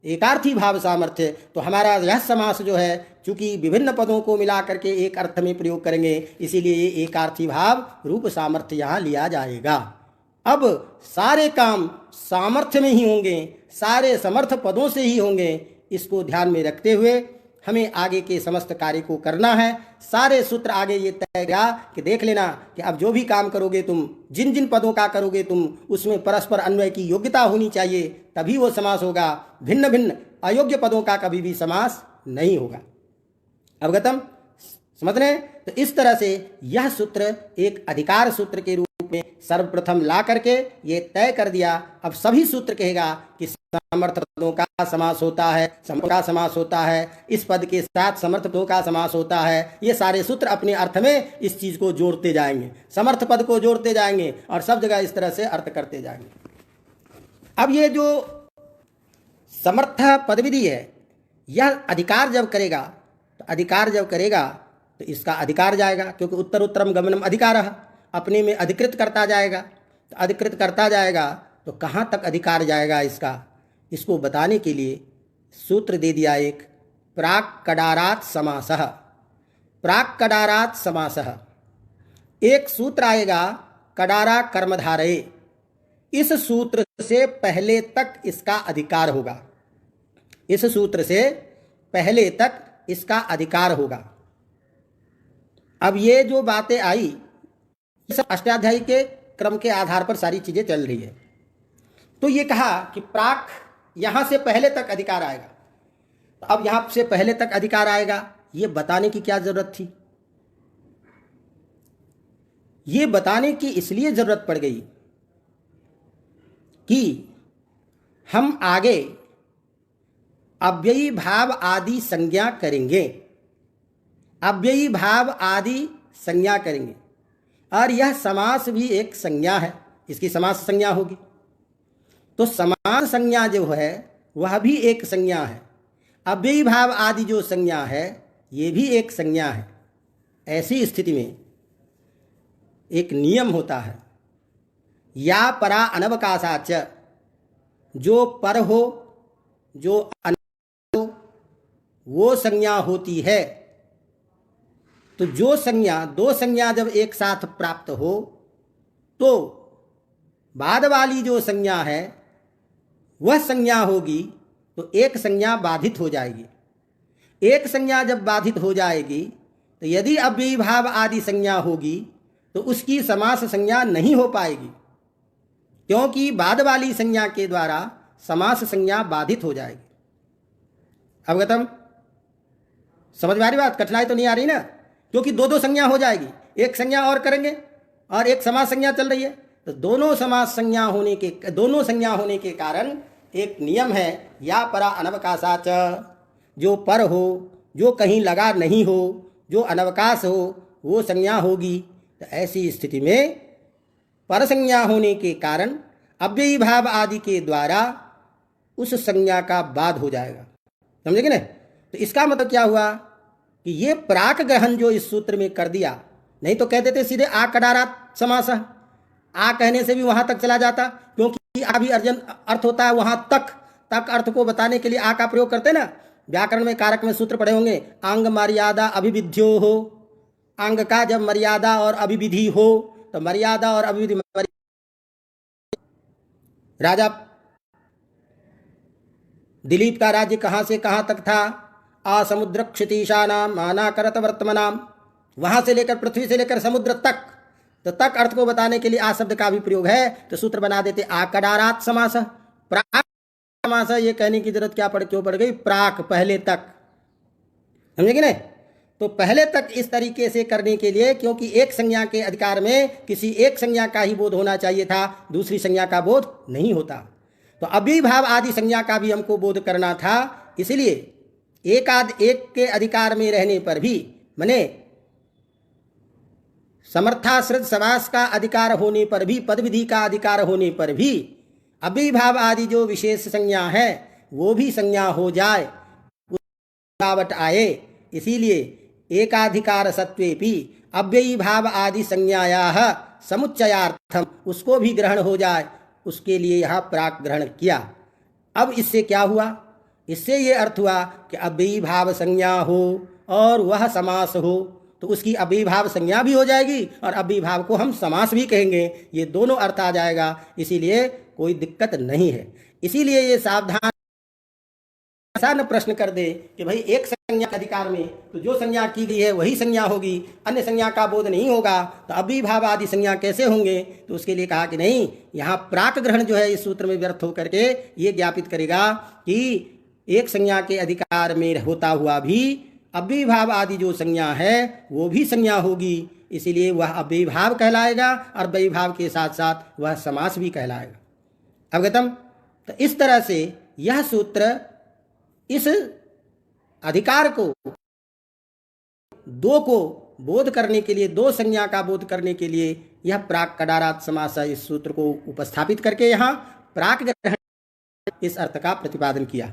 [SPEAKER 1] एकार्थी भाव सामर्थ्य। तो हमारा यह समास जो है, चूंकि विभिन्न पदों को मिला करके एक अर्थ में प्रयोग करेंगे, इसीलिए ये एकार्थी भाव रूप सामर्थ्य यहाँ लिया जाएगा। अब सारे काम सामर्थ्य में ही होंगे, सारे समर्थ पदों से ही होंगे। इसको ध्यान में रखते हुए हमें आगे के समस्त कार्य को करना है। सारे सूत्र आगे ये तय किया कि देख लेना कि अब जो भी काम करोगे तुम, जिन जिन पदों का करोगे तुम, उसमें परस्पर अन्वय की योग्यता होनी चाहिए, तभी वो समास होगा। भिन्न भिन्न अयोग्य पदों का कभी भी समास नहीं होगा। अवगतम? समझ रहे? तो इस तरह से यह सूत्र एक अधिकार सूत्र के रूप में सर्वप्रथम ला करके ये तय कर दिया। अब सभी सूत्र कहेगा कि समर्थ पदों का समास होता है, समर्थ का समास होता है, इस पद के साथ समर्थ पदों का समास होता है। ये सारे सूत्र अपने अर्थ में इस चीज को जोड़ते जाएंगे, समर्थ पद को जोड़ते जाएंगे, और सब जगह इस तरह से अर्थ करते जाएंगे। अब ये जो समर्थ पद विधि है, यह अधिकार जब करेगा, तो अधिकार जब करेगा तो इसका अधिकार जाएगा, क्योंकि उत्तर उत्तरम गमनम अधिकारः, अपने में अधिकृत करता जाएगा। तो अधिकृत करता जाएगा तो कहाँ तक अधिकार जाएगा इसका, इसको बताने के लिए सूत्र दे दिया एक, प्राक् कडारात् समासः। प्राक् कडारात् समासः, एक सूत्र आएगा कडारा कर्मधारये। इस सूत्र से पहले तक इसका अधिकार होगा, इस सूत्र से पहले तक इसका अधिकार होगा। अब ये जो बातें आई, ये सब अष्टाध्यायी के क्रम के आधार पर सारी चीजें चल रही है। तो ये कहा कि प्राक, यहां से पहले तक अधिकार आएगा। तो अब यहां से पहले तक अधिकार आएगा, ये बताने की क्या जरूरत थी? ये बताने की इसलिए जरूरत पड़ गई कि हम आगे अव्ययी भाव आदि संज्ञा करेंगे, अव्ययी भाव आदि संज्ञा करेंगे, और यह समास भी एक संज्ञा है, इसकी समास संज्ञा होगी। तो समास संज्ञा जो है वह भी एक संज्ञा है, अव्ययी भाव आदि जो संज्ञा है ये भी एक संज्ञा है। ऐसी स्थिति में एक नियम होता है, या परा अनवकाशाच, जो पर हो, जो अन हो, वो संज्ञा होती है। तो जो संज्ञा, 2 संज्ञा जब एक साथ प्राप्त हो, तो बाद वाली जो संज्ञा है वह संज्ञा होगी, तो एक संज्ञा बाधित हो जाएगी। एक संज्ञा जब बाधित हो जाएगी, तो यदि अव्ययी भाव आदि संज्ञा होगी तो उसकी समास संज्ञा नहीं हो पाएगी, क्योंकि बाद वाली संज्ञा के द्वारा समास संज्ञा बाधित हो जाएगी। अवगतम? समझ में आ रही बात? कठिनाई तो नहीं आ रही ना? क्योंकि 2 संज्ञा हो जाएगी, एक संज्ञा और करेंगे और एक समास संज्ञा चल रही है। तो दोनों संज्ञा होने के कारण एक नियम है, या परा अनवकाशाच, जो पर हो, जो कहीं लगा नहीं हो, जो अनवकाश हो, वो संज्ञा होगी। तो ऐसी स्थिति में पर संज्ञा होने के कारण अव्ययी भाव आदि के द्वारा उस संज्ञा का बाध हो जाएगा। समझेंगे ना? तो इसका मतलब क्या हुआ कि ये प्राक ग्रहण जो इस सूत्र में कर दिया, नहीं तो कह देते सीधे आ कडारात् समासः, आ कहने से भी वहां तक चला जाता, क्योंकि आ भी अर्जन अर्थ होता है वहां तक। तक अर्थ को बताने के लिए आ का प्रयोग करते ना। व्याकरण में कारक में सूत्र पढ़े होंगे, अंग मर्यादा अभिविध्यो हो। अंग का जब मर्यादा और अभिविधि हो तो मर्यादा और अभिविधि। राजा दिलीप का राज्य कहाँ से कहाँ तक था? आ समुद्र क्षितिशानाम मानाकरत वर्तमनाम, वहां से लेकर पृथ्वी से लेकर समुद्र तक। तो तक अर्थ को बताने के लिए आ शब्द का भी प्रयोग है, तो सूत्र बना देते आकडारात समास। प्राक समास, ये कहने की जरूरत क्यों पड़ गई? प्राक, पहले तक, समझे कि नहीं? तो पहले तक इस तरीके से करने के लिए, क्योंकि एक संज्ञा के अधिकार में किसी एक संज्ञा का ही बोध होना चाहिए था, दूसरी संज्ञा का बोध नहीं होता। तो अभिभाव आदि संज्ञा का भी हमको बोध करना था, इसलिए एक के अधिकार में रहने पर भी, माने समर्थाश्रित समास का अधिकार होने पर भी, पद विधि का अधिकार होने पर भी अभिभाव आदि जो विशेष संज्ञा है वो भी संज्ञा हो जाए, रुकावट आए। इसीलिए एकाधिकार सत्वेपि अव्ययी भाव आदि संज्ञायाः समुच्चयार्थम, उसको भी ग्रहण हो जाए, उसके लिए यहाँ प्राक ग्रहण किया। अब इससे क्या हुआ? इससे ये अर्थ हुआ कि अव्ययी भाव संज्ञा हो और वह समास हो, तो उसकी अव्ययी भाव संज्ञा भी हो जाएगी और अव्ययी भाव को हम समास भी कहेंगे, ये दोनों अर्थ आ जाएगा। इसीलिए कोई दिक्कत नहीं है। इसीलिए ये सावधान ऐसा न प्रश्न कर दे कि भाई एक संज्ञा के अधिकार में तो जो संज्ञा की गई है वही संज्ञा होगी, अन्य संज्ञा का बोध नहीं होगा, तो अभिभाव आदि संज्ञा कैसे होंगे? तो उसके लिए कहा कि नहीं, यहाँ प्राक ग्रहण जो है इस सूत्र में व्यर्थ होकर के ये ज्ञापित करेगा कि एक संज्ञा के अधिकार में होता हुआ भी अभिभाव आदि जो संज्ञा है वो भी संज्ञा होगी, इसीलिए वह अभिभाव कहलाएगा और अभिभाव के साथ साथ वह समास भी कहलाएगा। अवगतम? तो इस तरह से यह सूत्र इस अधिकार को दो को बोध करने के लिए, दो संज्ञा का बोध करने के लिए यह प्राक कडारात समास इस सूत्र को उपस्थापित करके यहाँ प्राक ग्रहण इस अर्थ का प्रतिपादन किया।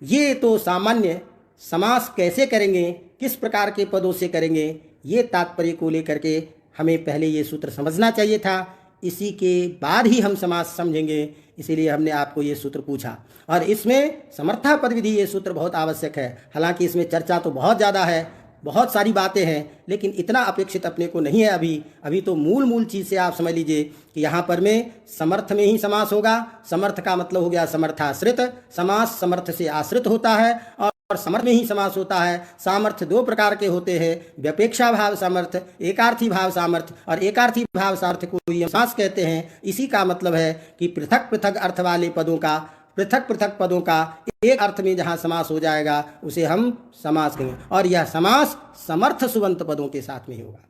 [SPEAKER 1] ये तो सामान्य समास कैसे करेंगे, किस प्रकार के पदों से करेंगे, ये तात्पर्य को लेकर के हमें पहले ये सूत्र समझना चाहिए था, इसी के बाद ही हम समास समझेंगे। इसीलिए हमने आपको ये सूत्र पूछा और इसमें समर्था पद विधि ये सूत्र बहुत आवश्यक है। हालांकि इसमें चर्चा तो बहुत ज़्यादा है, बहुत सारी बातें हैं, लेकिन इतना अपेक्षित अपने को नहीं है अभी तो मूल चीज़ से आप समझ लीजिए कि यहाँ पर में समर्थ में ही समास होगा। समर्थ का मतलब हो गया समर्थाश्रित, समास समर्थ से आश्रित होता है और समर्थ में ही समास होता है। सामर्थ्य दो प्रकार के होते हैं, व्यपेक्षा भाव सामर्थ्य, एकार्थी भाव सामर्थ्य, और एकार्थी भाव सामर्थ्य को ही समास कहते हैं। इसी का मतलब है कि पृथक पृथक अर्थ वाले पदों का, पृथक पृथक पदों का एक अर्थ में जहाँ समास हो जाएगा उसे हम समास कहेंगे, और यह समास समर्थ सुबंत पदों के साथ में ही होगा।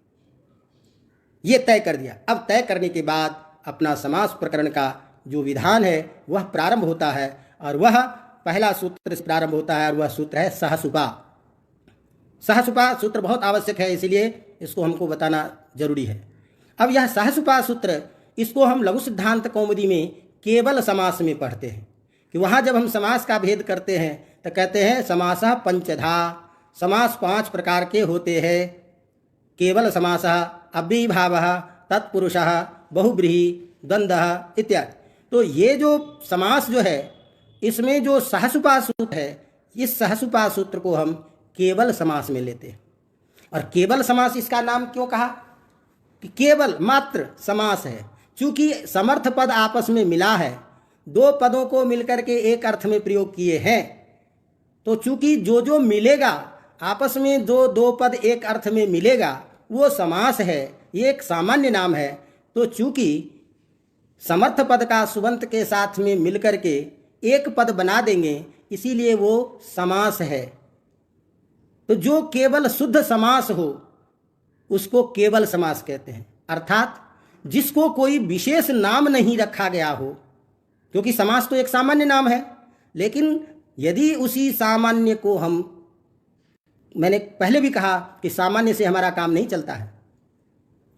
[SPEAKER 1] ये तय कर दिया। अब तय करने के बाद अपना समास प्रकरण का जो विधान है वह प्रारंभ होता है, और वह पहला सूत्र से प्रारंभ होता है, और वह सूत्र है सहसुपा। सहसुपा सूत्र बहुत आवश्यक है, इसलिए इसको हमको बताना जरूरी है। अब यह सहसुपा सूत्र, इसको हम लघु सिद्धांत कौमुदी में केवल समास में पढ़ते हैं कि वहाँ जब हम समास का भेद करते हैं तो कहते हैं समासः पंचधा, समास 5 प्रकार के होते हैं। केवल समासः, अव्ययीभावः, तत्पुरुषः, बहुव्रीहि, द्वंद्वः इत्यादि। तो ये जो समास जो है इसमें जो सहसुपा सूत्र है, इस सहसुपा सूत्र को हम केवल समास में लेते हैं। और केवल समास इसका नाम क्यों कहा कि केवल मात्र समास है? चूंकि समर्थ पद आपस में मिला है, दो पदों को मिलकर के एक अर्थ में प्रयोग किए हैं, तो चूंकि जो मिलेगा आपस में, जो दो पद एक अर्थ में मिलेगा वो समास है, ये एक सामान्य नाम है। तो चूंकि समर्थ पद का सुबंत के साथ में मिलकर के एक पद बना देंगे, इसीलिए वो समास है। तो जो केवल शुद्ध समास हो उसको केवल समास कहते हैं, अर्थात जिसको कोई विशेष नाम नहीं रखा गया हो, क्योंकि समास तो एक सामान्य नाम है, लेकिन यदि उसी सामान्य को हम, मैंने पहले भी कहा कि सामान्य से हमारा काम नहीं चलता है।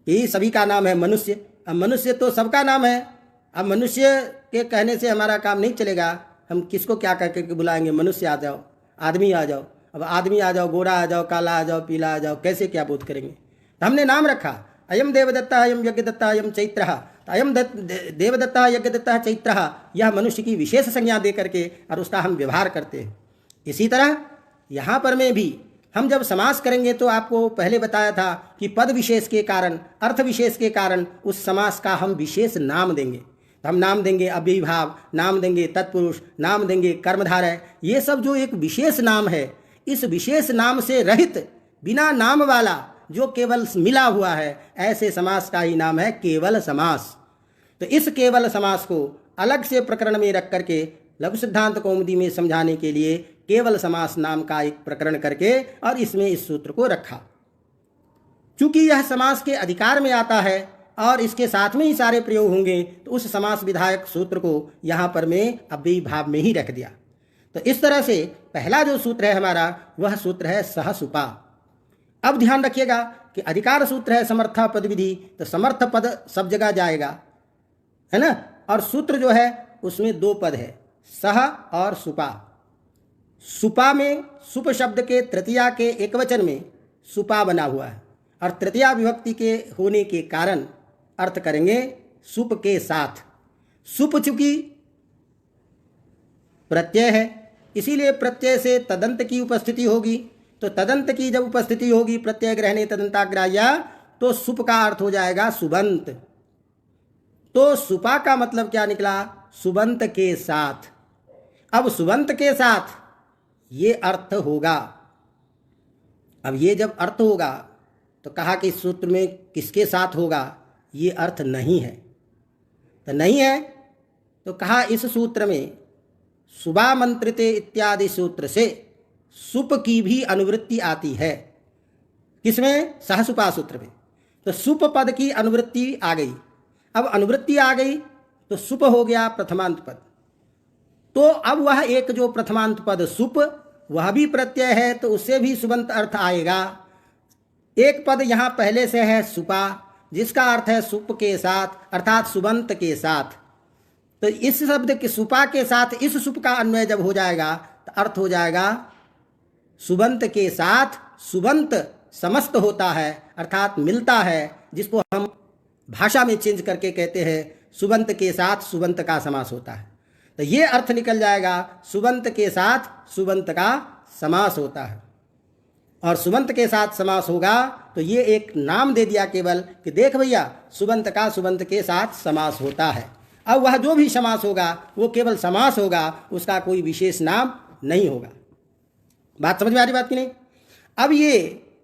[SPEAKER 1] यही सभी का नाम है मनुष्य, अब मनुष्य तो सबका नाम है, अब मनुष्य के कहने से हमारा काम नहीं चलेगा। हम किसको क्या कह के बुलाएंगे? मनुष्य आ जाओ, आदमी आ जाओ। अब आदमी आ जाओ, गोरा आ जाओ, काला आ जाओ, पीला आ जाओ, कैसे क्या बोध करेंगे? तो हमने नाम रखा। अयम देवदत्ता अयम यज्ञदत्ता अयम चैत्रः, अयम देवदत्ता यज्ञदत्ता चैत्रः, यह मनुष्य की विशेष संज्ञा दे करके और उसका हम व्यवहार करते हैं। इसी तरह यहाँ पर में भी हम जब समास करेंगे तो आपको पहले बताया था कि पद विशेष के कारण, अर्थ विशेष के कारण उस समास का हम विशेष नाम देंगे। तो हम नाम देंगे अव्ययीभाव, नाम देंगे तत्पुरुष, नाम देंगे कर्मधारय। ये सब जो एक विशेष नाम है, इस विशेष नाम से रहित बिना नाम वाला जो केवल मिला हुआ है, ऐसे समास का ही नाम है केवल समास। तो इस केवल समास को अलग से प्रकरण में रख करके लघु सिद्धांत कौमुदी में समझाने के लिए केवल समास नाम का एक प्रकरण करके और इसमें इस सूत्र को रखा। चूंकि यह समास के अधिकार में आता है और इसके साथ में ही सारे प्रयोग होंगे, तो उस समास विधायक सूत्र को यहाँ पर मैं अव्ययी भाव में ही रख दिया। तो इस तरह से पहला जो सूत्र है हमारा, वह सूत्र है सहसुपा। अब ध्यान रखिएगा कि अधिकार सूत्र है समर्थ पद विधि, तो समर्थ पद सब जगह जाएगा, है ना। और सूत्र जो है उसमें दो पद है, सह और सुपा। सुपा में सुप शब्द के तृतीया के एकवचन में सुपा बना हुआ है और तृतीया विभक्ति के होने के कारण अर्थ करेंगे सुप के साथ। सुप चूंकि प्रत्यय है, इसीलिए प्रत्यय से तदंत की उपस्थिति होगी। तो तदंत की जब उपस्थिति होगी प्रत्यय ग्रहणे तदंताग्राह्य, तो सुप का अर्थ हो जाएगा सुबंत। तो सुपा का मतलब क्या निकला? सुबंत के साथ। अब सुबंत के साथ ये अर्थ होगा। अब ये जब अर्थ होगा तो कहा कि इस सूत्र में किसके साथ होगा? ये अर्थ नहीं है। तो नहीं है तो कहा इस सूत्र में सुबामंत्रिते इत्यादि सूत्र से सुप की भी अनुवृत्ति आती है। किसमें? सहसुपा सूत्र में। तो सुप पद की अनुवृत्ति आ गई। अब अनुवृत्ति आ गई तो सुप हो गया प्रथमांत पद। तो अब वह एक जो प्रथमांत पद सुप, वह भी प्रत्यय है, तो उससे भी सुबंत अर्थ आएगा। एक पद यहाँ पहले से है सुपा, जिसका अर्थ है सुप के साथ, अर्थात सुबंत के साथ। तो इस शब्द के सुपा के साथ इस सुप का अन्वय जब हो जाएगा तो अर्थ हो जाएगा सुबंत के साथ सुबंत समस्त होता है, अर्थात मिलता है, जिसको हम भाषा में चेंज करके कहते हैं सुबंत के साथ सुबंत का समास होता है। तो ये अर्थ निकल जाएगा सुबंत के साथ सुबंत का समास होता है। और सुबंत के साथ समास होगा तो ये एक नाम दे दिया केवल कि देख भैया सुबंत का सुबंत के साथ समास होता है। अब वह जो भी समास होगा वो केवल समास होगा, उसका कोई विशेष नाम नहीं होगा। बात समझ में आ रही बात की नहीं? अब ये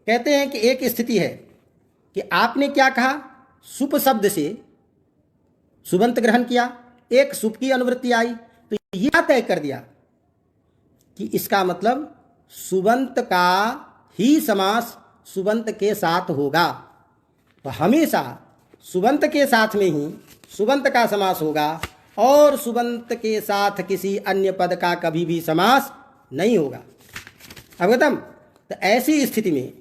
[SPEAKER 1] कहते हैं कि एक स्थिति है कि आपने क्या कहा, सुप शब्द से सुबंत ग्रहण किया, एक सुप की अनुवृत्ति आई, तो यह तय कर दिया कि इसका मतलब सुबंत का ही समास सुबंत के साथ होगा। तो हमेशा सुबंत के साथ में ही सुबंत का समास होगा और सुबंत के साथ किसी अन्य पद का कभी भी समास नहीं होगा। अवगतम? तो ऐसी स्थिति में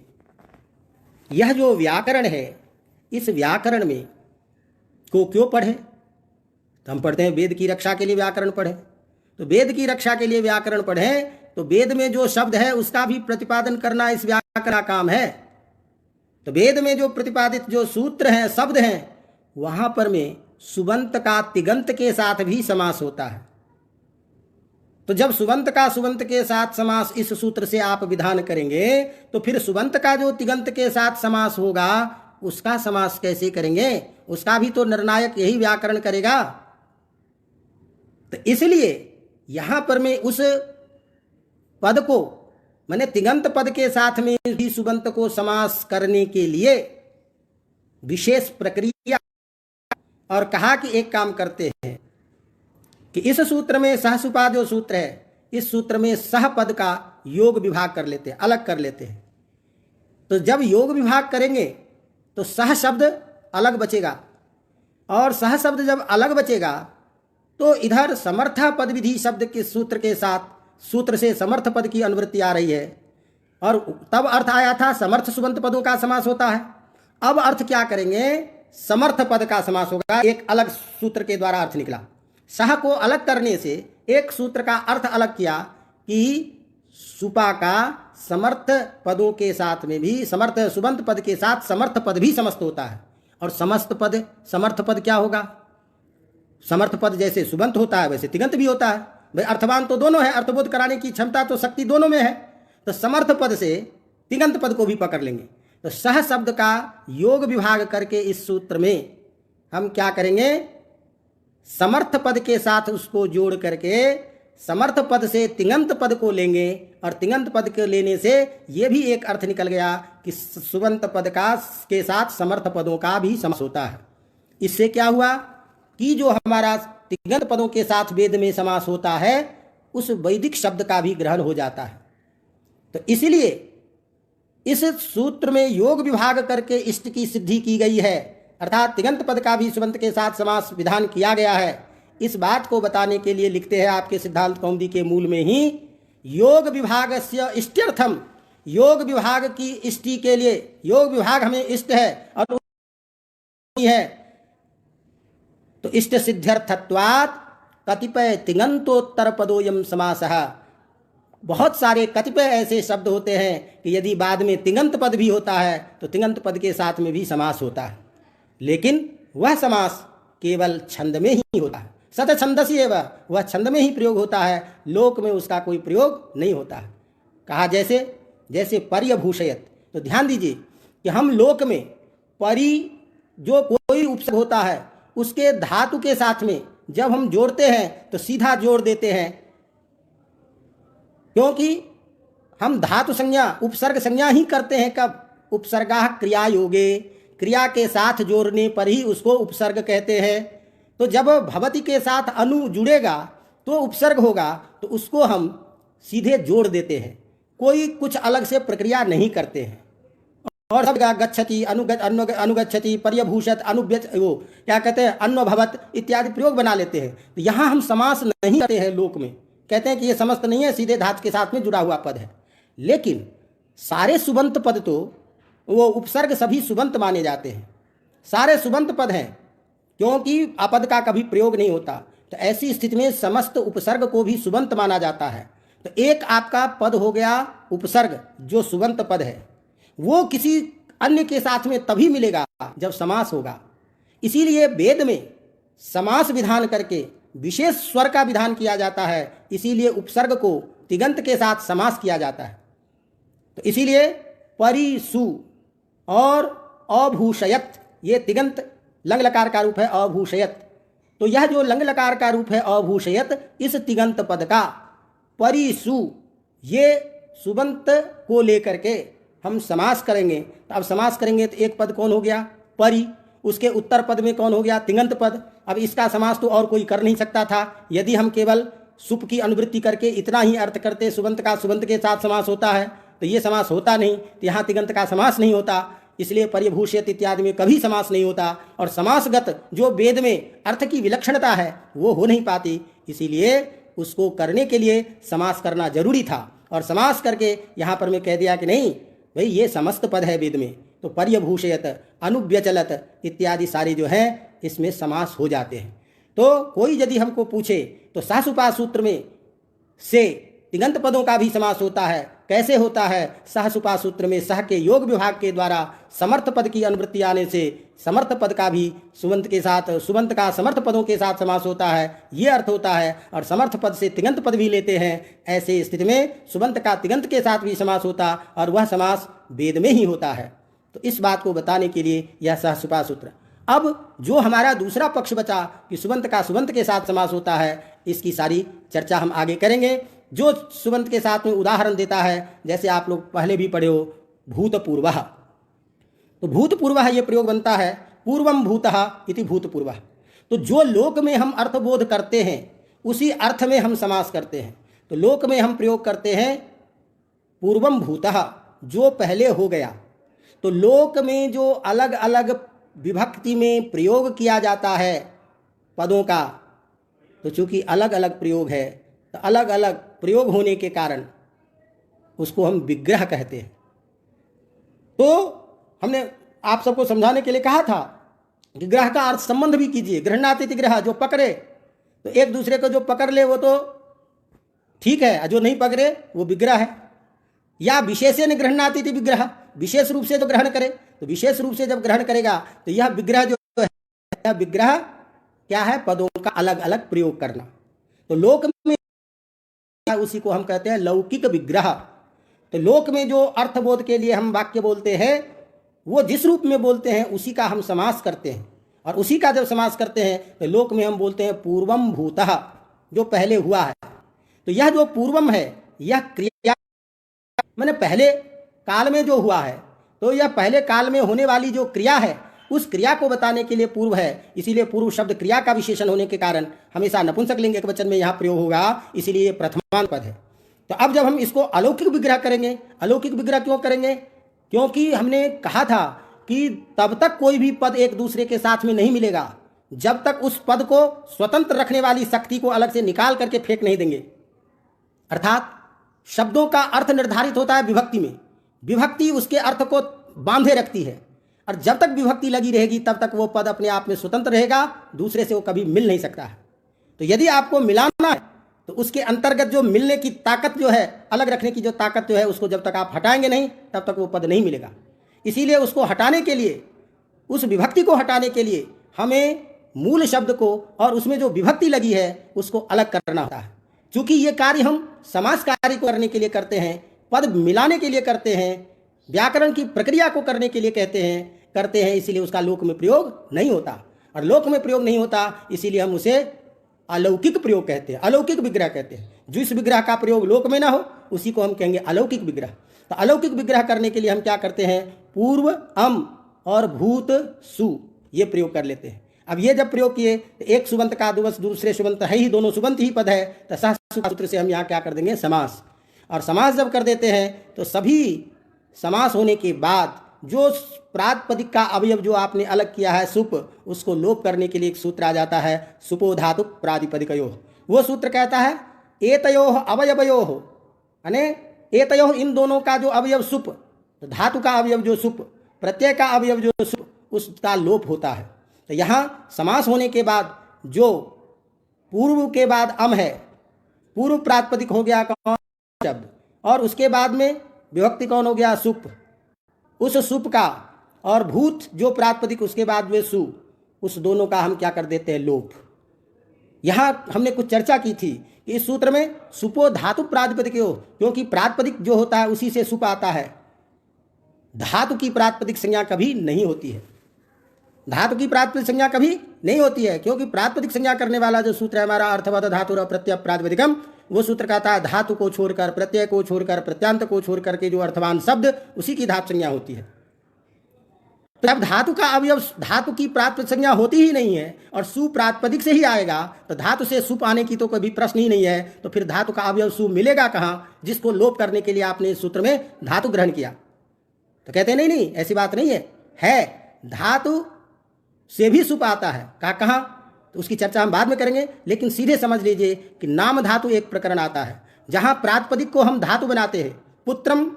[SPEAKER 1] यह जो व्याकरण है, इस व्याकरण में को क्यों पढ़े? तो हम पढ़ते हैं वेद की रक्षा के लिए व्याकरण पढ़े। तो वेद की रक्षा के लिए व्याकरण पढ़ें तो वेद में जो शब्द है उसका भी प्रतिपादन करना इस व्याकरण का काम है। तो वेद में जो प्रतिपादित जो सूत्र हैं, शब्द हैं, वहां पर में सुबंत का तिगंत के साथ भी समास होता है। तो जब सुबंत का सुबंत के साथ समास इस सूत्र से आप विधान करेंगे तो फिर सुबंत का जो तिगंत के साथ समास होगा उसका समास कैसे करेंगे? उसका भी तो निर्णायक यही व्याकरण करेगा। तो इसलिए यहां पर मैं उस पद को, मैंने तिगंत पद के साथ में भी सुबंत को समास करने के लिए विशेष प्रक्रिया और कहा कि एक काम करते हैं कि इस सूत्र में सहसुपा जो सूत्र है, इस सूत्र में सह पद का योग विभाग कर लेते हैं, अलग कर लेते हैं। तो जब योग विभाग करेंगे तो सह शब्द अलग बचेगा और सह शब्द जब अलग बचेगा तो इधर समर्थ पद विधि शब्द के सूत्र के साथ सूत्र से समर्थ पद की अनुवृत्ति आ रही है और तब अर्थ आया था समर्थ सुबंत पदों का समास होता है। अब अर्थ क्या करेंगे? समर्थ पद का समास होगा। एक अलग सूत्र के द्वारा अर्थ निकला। सह को अलग करने से एक सूत्र का अर्थ अलग किया कि सुपा का समर्थ पदों के साथ में भी, समर्थ सुबंत पद के साथ समर्थ पद भी समस्त होता है। और समर्थ पद क्या होगा? समर्थ पद जैसे सुबंत होता है वैसे तिङंत भी होता है। भाई अर्थवान तो दोनों है, अर्थबोध कराने की क्षमता तो शक्ति दोनों में है, तो समर्थ पद से तिङंत पद को भी पकड़ लेंगे। तो सह शब्द का योग विभाग करके इस सूत्र में हम क्या करेंगे, समर्थ पद के साथ उसको जोड़ करके समर्थ पद से तिङंत पद को लेंगे, और तिङंत पद के लेने से ये भी एक अर्थ निकल गया कि सुबंत पद का के साथ समर्थ पदों का भी समास होता है। इससे क्या हुआ कि जो हमारा तिङंत पदों के साथ वेद में समास होता है उस वैदिक शब्द का भी ग्रहण हो जाता है। तो इसलिए इस सूत्र में योग विभाग करके इष्ट की सिद्धि की गई है, अर्थात तिङंत पद का भी सुबंत के साथ समास विधान किया गया है। इस बात को बताने के लिए लिखते हैं आपके सिद्धांत कौमुदी के मूल में ही, योग विभागस्य इष्ट्यर्थम, योग विभाग की इष्टि के लिए, योग विभाग हमें इष्ट है और है, तो इष्ट सिद्ध्यर्थत्वात् कतिपय तिङंतोत्तर पदोयम समासः। बहुत सारे कतिपय ऐसे शब्द होते हैं कि यदि बाद में तिङंत पद भी होता है तो तिङंत पद के साथ में भी समास होता है, लेकिन वह समास केवल छंद में ही होता है। सत छंदसी एवं, वह छंद में ही प्रयोग होता है, लोक में उसका कोई प्रयोग नहीं होता है। कहा जैसे पर्यभूषयत, तो ध्यान दीजिए कि हम लोक में परि जो कोई उपसर्ग होता है उसके धातु के साथ में जब हम जोड़ते हैं तो सीधा जोड़ देते हैं, क्योंकि हम धातु संज्ञा उपसर्ग संज्ञा ही करते हैं। कब? उपसर्गा क्रिया योगे, क्रिया के साथ जोड़ने पर ही उसको उपसर्ग कहते हैं। तो जब भवति के साथ अनु जुड़ेगा तो उपसर्ग होगा, तो उसको हम सीधे जोड़ देते हैं, कोई कुछ अलग से प्रक्रिया नहीं करते हैं। और सब गच्छति, अनुगच्छति, पर्यभूषत, अनुव्यच, वो क्या कहते हैं, अन्वभवत इत्यादि प्रयोग बना लेते हैं। तो यहाँ हम समास नहीं करते हैं, लोक में कहते हैं कि ये समस्त नहीं है, सीधे धातु के साथ में जुड़ा हुआ पद है। लेकिन सारे सुबंत पद तो वो उपसर्ग सभी सुबंत माने जाते हैं, सारे सुबंत पद हैं, क्योंकि अपद का कभी प्रयोग नहीं होता। तो ऐसी स्थिति में समस्त उपसर्ग को भी सुबंत माना जाता है। तो एक आपका पद हो गया उपसर्ग जो सुबंत पद है, वो किसी अन्य के साथ में तभी मिलेगा जब समास होगा। इसीलिए वेद में समास विधान करके विशेष स्वर का विधान किया जाता है, इसीलिए उपसर्ग को तिङंत के साथ समास किया जाता है। तो इसीलिए परिसु और अभूषयत, ये तिङंत लंग लकार का रूप है अभूषयत। तो यह जो लंग लकार का रूप है अभूषयत, इस तिङंत पद का परिसु, ये सुबंत को लेकर के हम समास करेंगे। तो अब समास करेंगे तो एक पद कौन हो गया? परि। उसके उत्तर पद में कौन हो गया? तिङंत पद। अब इसका समास तो और कोई कर नहीं सकता था। यदि हम केवल सुप की अनुवृत्ति करके इतना ही अर्थ करते, सुबंत का सुबंत के साथ समास होता है, तो ये समास होता नहीं। तो यहाँ तिङंत का समास नहीं होता, इसलिए पर्यभूषित इत्यादि में कभी समास नहीं होता। और समासगत जो वेद में अर्थ की विलक्षणता है वो हो नहीं पाती, इसीलिए उसको करने के लिए समास करना जरूरी था। और समास करके यहाँ पर मैं कह दिया कि नहीं भाई ये समस्त पद है वेद में, तो पर्यभूषयत, अनुव्यचलत इत्यादि सारे जो हैं इसमें समास हो जाते हैं। तो कोई यदि हमको पूछे तो सहसुपा सूत्र में से तिङंत पदों का भी समास होता है। कैसे होता है? सहसुपा सूत्र में सह के योग विभाग के द्वारा समर्थ पद की अनुवृत्ति आने से समर्थ पद का भी सुबंत के साथ, सुबंत का समर्थ पदों के साथ समास होता है, ये अर्थ होता है। और समर्थ पद से तिङंत पद भी लेते हैं, ऐसे स्थिति में सुबंत का तिङंत के साथ भी समास होता, और वह समास वेद में ही होता है। तो इस बात को बताने के लिए यह सहसुपा सूत्र। अब जो हमारा दूसरा पक्ष बचा कि सुबंत का सुबंत के साथ समास होता है, इसकी सारी चर्चा हम आगे करेंगे। जो सुबंत के साथ में उदाहरण देता है, जैसे आप लोग पहले भी पढ़े हो, भूतपूर्वः। तो भूतपूर्वः ये प्रयोग बनता है पूर्वम भूतः इति भूतपूर्वः। तो जो लोक में हम अर्थबोध करते हैं उसी अर्थ में हम समास करते हैं। तो लोक में हम प्रयोग करते हैं पूर्वम भूतः, जो पहले हो गया। तो लोक में जो अलग अलग विभक्ति में प्रयोग किया जाता है पदों का, तो चूंकि अलग अलग प्रयोग है, तो अलग अलग प्रयोग होने के कारण उसको हम विग्रह कहते हैं। तो हमने आप सबको समझाने के लिए कहा था कि ग्रह का अर्थ संबंध भी कीजिए। गृह्णाति ग्रह, जो पकड़े, तो एक दूसरे को जो पकड़ ले वो तो ठीक है, जो नहीं पकड़े वो विग्रह है। या विशेषण गृह्णाति विग्रह, विशेष रूप से तो ग्रहण करे। तो विशेष रूप से जब ग्रहण करेगा तो यह विग्रह जो है, यह विग्रह क्या है, पदों का अलग अलग प्रयोग करना। तो लोक में उसी को हम कहते हैं लौकिक विग्रह। तो लोक में जो अर्थबोध के लिए हम वाक्य बोलते हैं, वो जिस रूप में बोलते हैं उसी का हम समास करते हैं, और उसी का जब समास करते हैं तो लोक में हम बोलते हैं पूर्वम भूतः, जो पहले हुआ है। तो यह जो पूर्वम है यह क्रिया मैंने पहले काल में जो हुआ है, तो यह पहले काल में होने वाली जो क्रिया है उस क्रिया को बताने के लिए पूर्व है। इसीलिए पूर्व शब्द क्रिया का विशेषण होने के कारण हमेशा नपुंसक लिंग एकवचन में यहाँ प्रयोग होगा, इसीलिए प्रथमांत पद है। तो अब जब हम इसको अलौकिक विग्रह करेंगे, अलौकिक विग्रह क्यों करेंगे? क्योंकि हमने कहा था कि तब तक कोई भी पद एक दूसरे के साथ में नहीं मिलेगा जब तक उस पद को स्वतंत्र रखने वाली शक्ति को अलग से निकाल करके फेंक नहीं देंगे। अर्थात शब्दों का अर्थ निर्धारित होता है विभक्ति में, विभक्ति उसके अर्थ को बांधे रखती है, और जब तक विभक्ति लगी रहेगी तब तक वो पद अपने आप में स्वतंत्र रहेगा, दूसरे से वो कभी मिल नहीं सकता है। तो यदि आपको मिलाना है तो उसके अंतर्गत जो मिलने की ताकत जो है, अलग रखने की जो ताकत जो है, उसको जब तक आप हटाएंगे नहीं तब तक वो पद नहीं मिलेगा। इसीलिए उसको हटाने के लिए, उस विभक्ति को हटाने के लिए हमें मूल शब्द को और उसमें जो विभक्ति लगी है उसको अलग करना होता है। क्योंकि ये कार्य हम समास कार्य को करने के लिए करते हैं, पद मिलाने के लिए करते हैं, व्याकरण की प्रक्रिया को करने के लिए करते हैं, इसीलिए उसका लोक में प्रयोग नहीं होता। और लोक में प्रयोग नहीं होता इसीलिए हम उसे अलौकिक प्रयोग कहते हैं, अलौकिक विग्रह कहते हैं। जिस विग्रह का प्रयोग लोक में ना हो उसी को हम कहेंगे अलौकिक विग्रह। तो अलौकिक विग्रह करने के लिए हम क्या करते हैं, पूर्व अम और भूत सु ये प्रयोग कर लेते हैं। अब ये जब प्रयोग किए तो एक सुबंत का दूसरे सुबंत है ही, दोनों सुबंत ही पद है, तो सूत्र से हम यहाँ क्या कर देंगे, समास। और समास जब कर देते हैं तो सभी समास होने के बाद जो प्रातिपदिक का अवयव जो आपने अलग किया है सुप, उसको लोप करने के लिए एक सूत्र आ जाता है सुपो धातु प्रातिपदिकयोः। वो सूत्र कहता है एतयोः अवयवयोः, यानी एतयोः इन दोनों का जो अवयव सुप, तो धातु का अवयव जो सुप, प्रत्यय का अवयव जो सुप, उसका लोप होता है। तो यहाँ समास होने के बाद जो पूर्व के बाद अम है, पूर्व प्रातिपदिक हो गया कौन, शब्द, और उसके बाद में विभक्ति कौन हो गया, सुप, उस सुप का, और भूत जो प्रातिपदिक उसके बाद में सु, उस दोनों का हम क्या कर देते हैं, लोप। यहाँ हमने कुछ चर्चा की थी कि इस सूत्र में सुपो धातु प्रातिपदिक हो, क्योंकि प्रातिपदिक जो होता है उसी से सुप आता है, धातु की प्रातिपदिक संज्ञा कभी नहीं होती है, धातु की प्रातिपदिक संज्ञा कभी नहीं होती है, क्योंकि प्रातिपदिक संज्ञा करने वाला जो सूत्र है हमारा अर्थवत धातु प्रत्यय प्रातिपदिकम, वो सूत्र कहता है धातु को छोड़कर, प्रत्यय को छोड़कर, प्रत्यांत को छोड़कर के जो अर्थवान शब्द उसी की धातु संज्ञा होती है। तो जब धातु का अवयव धातु की प्रातिपदिक संज्ञा होती ही नहीं है और सु प्रातिपदिक से ही आएगा, तो धातु से सुप आने की तो कोई भी प्रश्न ही नहीं है। तो फिर धातु का अवयव सु मिलेगा कहाँ, जिसको लोप करने के लिए आपने इस सूत्र में धातु ग्रहण किया। तो कहते हैं नहीं ऐसी बात नहीं है धातु से भी सुप आता है, कहाँ, तो उसकी चर्चा हम बाद में करेंगे। लेकिन सीधे समझ लीजिए कि नाम धातु एक प्रकरण आता है जहां प्रातिपदिक को हम धातु बनाते हैं, पुत्रम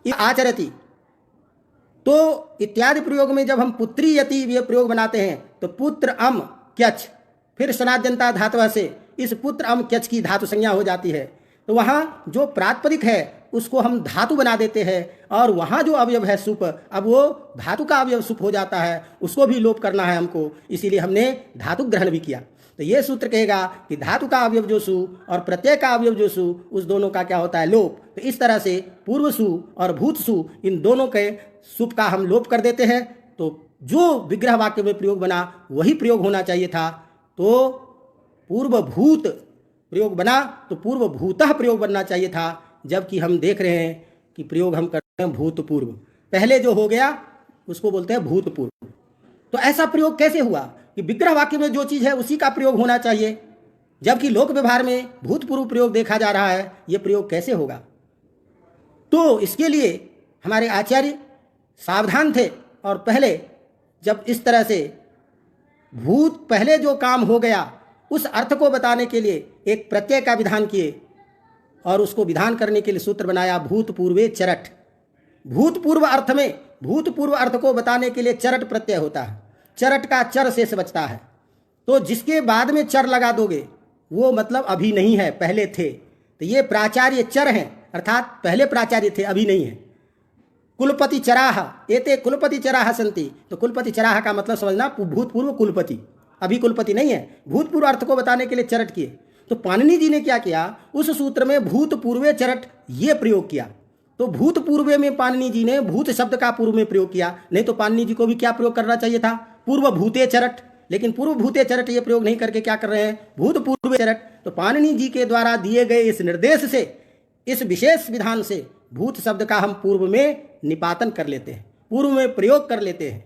[SPEAKER 1] आचरति, तो इत्यादि प्रयोग में जब हम पुत्री यति ये प्रयोग बनाते हैं तो पुत्र अम क्यच, फिर सनाद्यंता धातु से इस पुत्र अम क्यच की धातु संज्ञा हो जाती है। तो वहाँ जो प्रातिपदिक है उसको हम धातु बना देते हैं, और वहाँ जो अवयव है सुप, अब वो धातु का अवयव सुप हो जाता है, उसको भी लोप करना है हमको, इसीलिए हमने धातु ग्रहण भी किया। तो ये सूत्र कहेगा कि धातु का अवयव जो सु और प्रत्यय का अवयव जो सु, उस दोनों का क्या होता है, लोप। तो इस तरह से पूर्व सु और भूत सु इन दोनों के सुप का हम लोप कर देते हैं। तो जो विग्रह वाक्य में प्रयोग बना वही प्रयोग होना चाहिए था। तो पूर्व भूत प्रयोग बना तो पूर्व भूतः प्रयोग बनना चाहिए था, जबकि हम देख रहे हैं कि प्रयोग हम करते हैं भूतपूर्व, पहले जो हो गया उसको बोलते हैं भूतपूर्व। तो ऐसा प्रयोग कैसे हुआ कि विग्रह वाक्य में जो चीज़ है उसी का प्रयोग होना चाहिए, जबकि लोक व्यवहार में भूतपूर्व प्रयोग देखा जा रहा है, ये प्रयोग कैसे होगा? तो इसके लिए हमारे आचार्य सावधान थे, और पहले जब इस तरह से भूत पहले जो काम हो गया उस अर्थ को बताने के लिए एक प्रत्यय का विधान किए, और उसको विधान करने के लिए सूत्र बनाया भूतपूर्वे चरट। भूतपूर्व अर्थ में, भूतपूर्व अर्थ को बताने के लिए चरट प्रत्यय होता है, चरट का चर से बचता है। तो जिसके बाद में चर लगा दोगे वो मतलब अभी नहीं है, पहले थे। तो ये प्राचार्य चर हैं, अर्थात पहले प्राचार्य थे, अभी नहीं है। कुलपति चराह, एते कुलपति चराह संति। तो कुलपति चराह का मतलब समझना भूतपूर्व कुलपति, अभी कुलपति नहीं है, भूतपूर्व अर्थ को बताने के लिए चरट किए। तो पाणिनि जी ने क्या किया, उस सूत्र में भूतपूर्वे चरट ये प्रयोग किया। तो भूतपूर्वे में पाणिनि जी ने भूत शब्द का पूर्व में प्रयोग किया, नहीं तो पाणिनि जी को भी क्या प्रयोग करना चाहिए था, पूर्व भूते चरट। लेकिन पूर्व भूते चरट ये प्रयोग नहीं करके क्या कर रहे हैं, भूतपूर्वे चरट। तो पाणिनि जी के द्वारा दिए गए इस निर्देश से, इस विशेष विधान से भूत शब्द का हम पूर्व में निपातन कर लेते हैं, पूर्व में प्रयोग कर लेते हैं।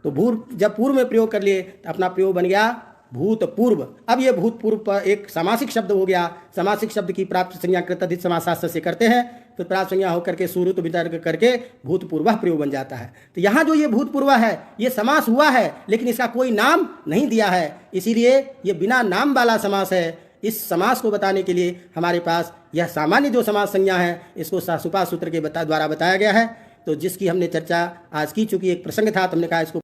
[SPEAKER 1] तो जब पूर्व में प्रयोग कर लिए तो अपना प्रयोग बन गया भूतपूर्व। अब ये भूतपूर्व पर एक समासिक शब्द हो गया। समासिक शब्द की प्राप्त संज्ञा कृतधित समासास्त्र से करते हैं, फिर प्राप्त संज्ञा होकर के सुरुत वितर्क करके भूतपूर्व प्रयोग बन जाता है। तो यहाँ जो ये भूतपूर्व है ये समास हुआ है, लेकिन इसका कोई नाम नहीं दिया है, इसीलिए ये बिना नाम वाला समास है। इस समास को बताने के लिए हमारे पास यह सामान्य जो समास संज्ञा है इसको सुपा सूत्र के द्वारा बताया गया है। तो जिसकी हमने चर्चा आज की, चूंकि एक प्रसंग था तो हमने कहा इसको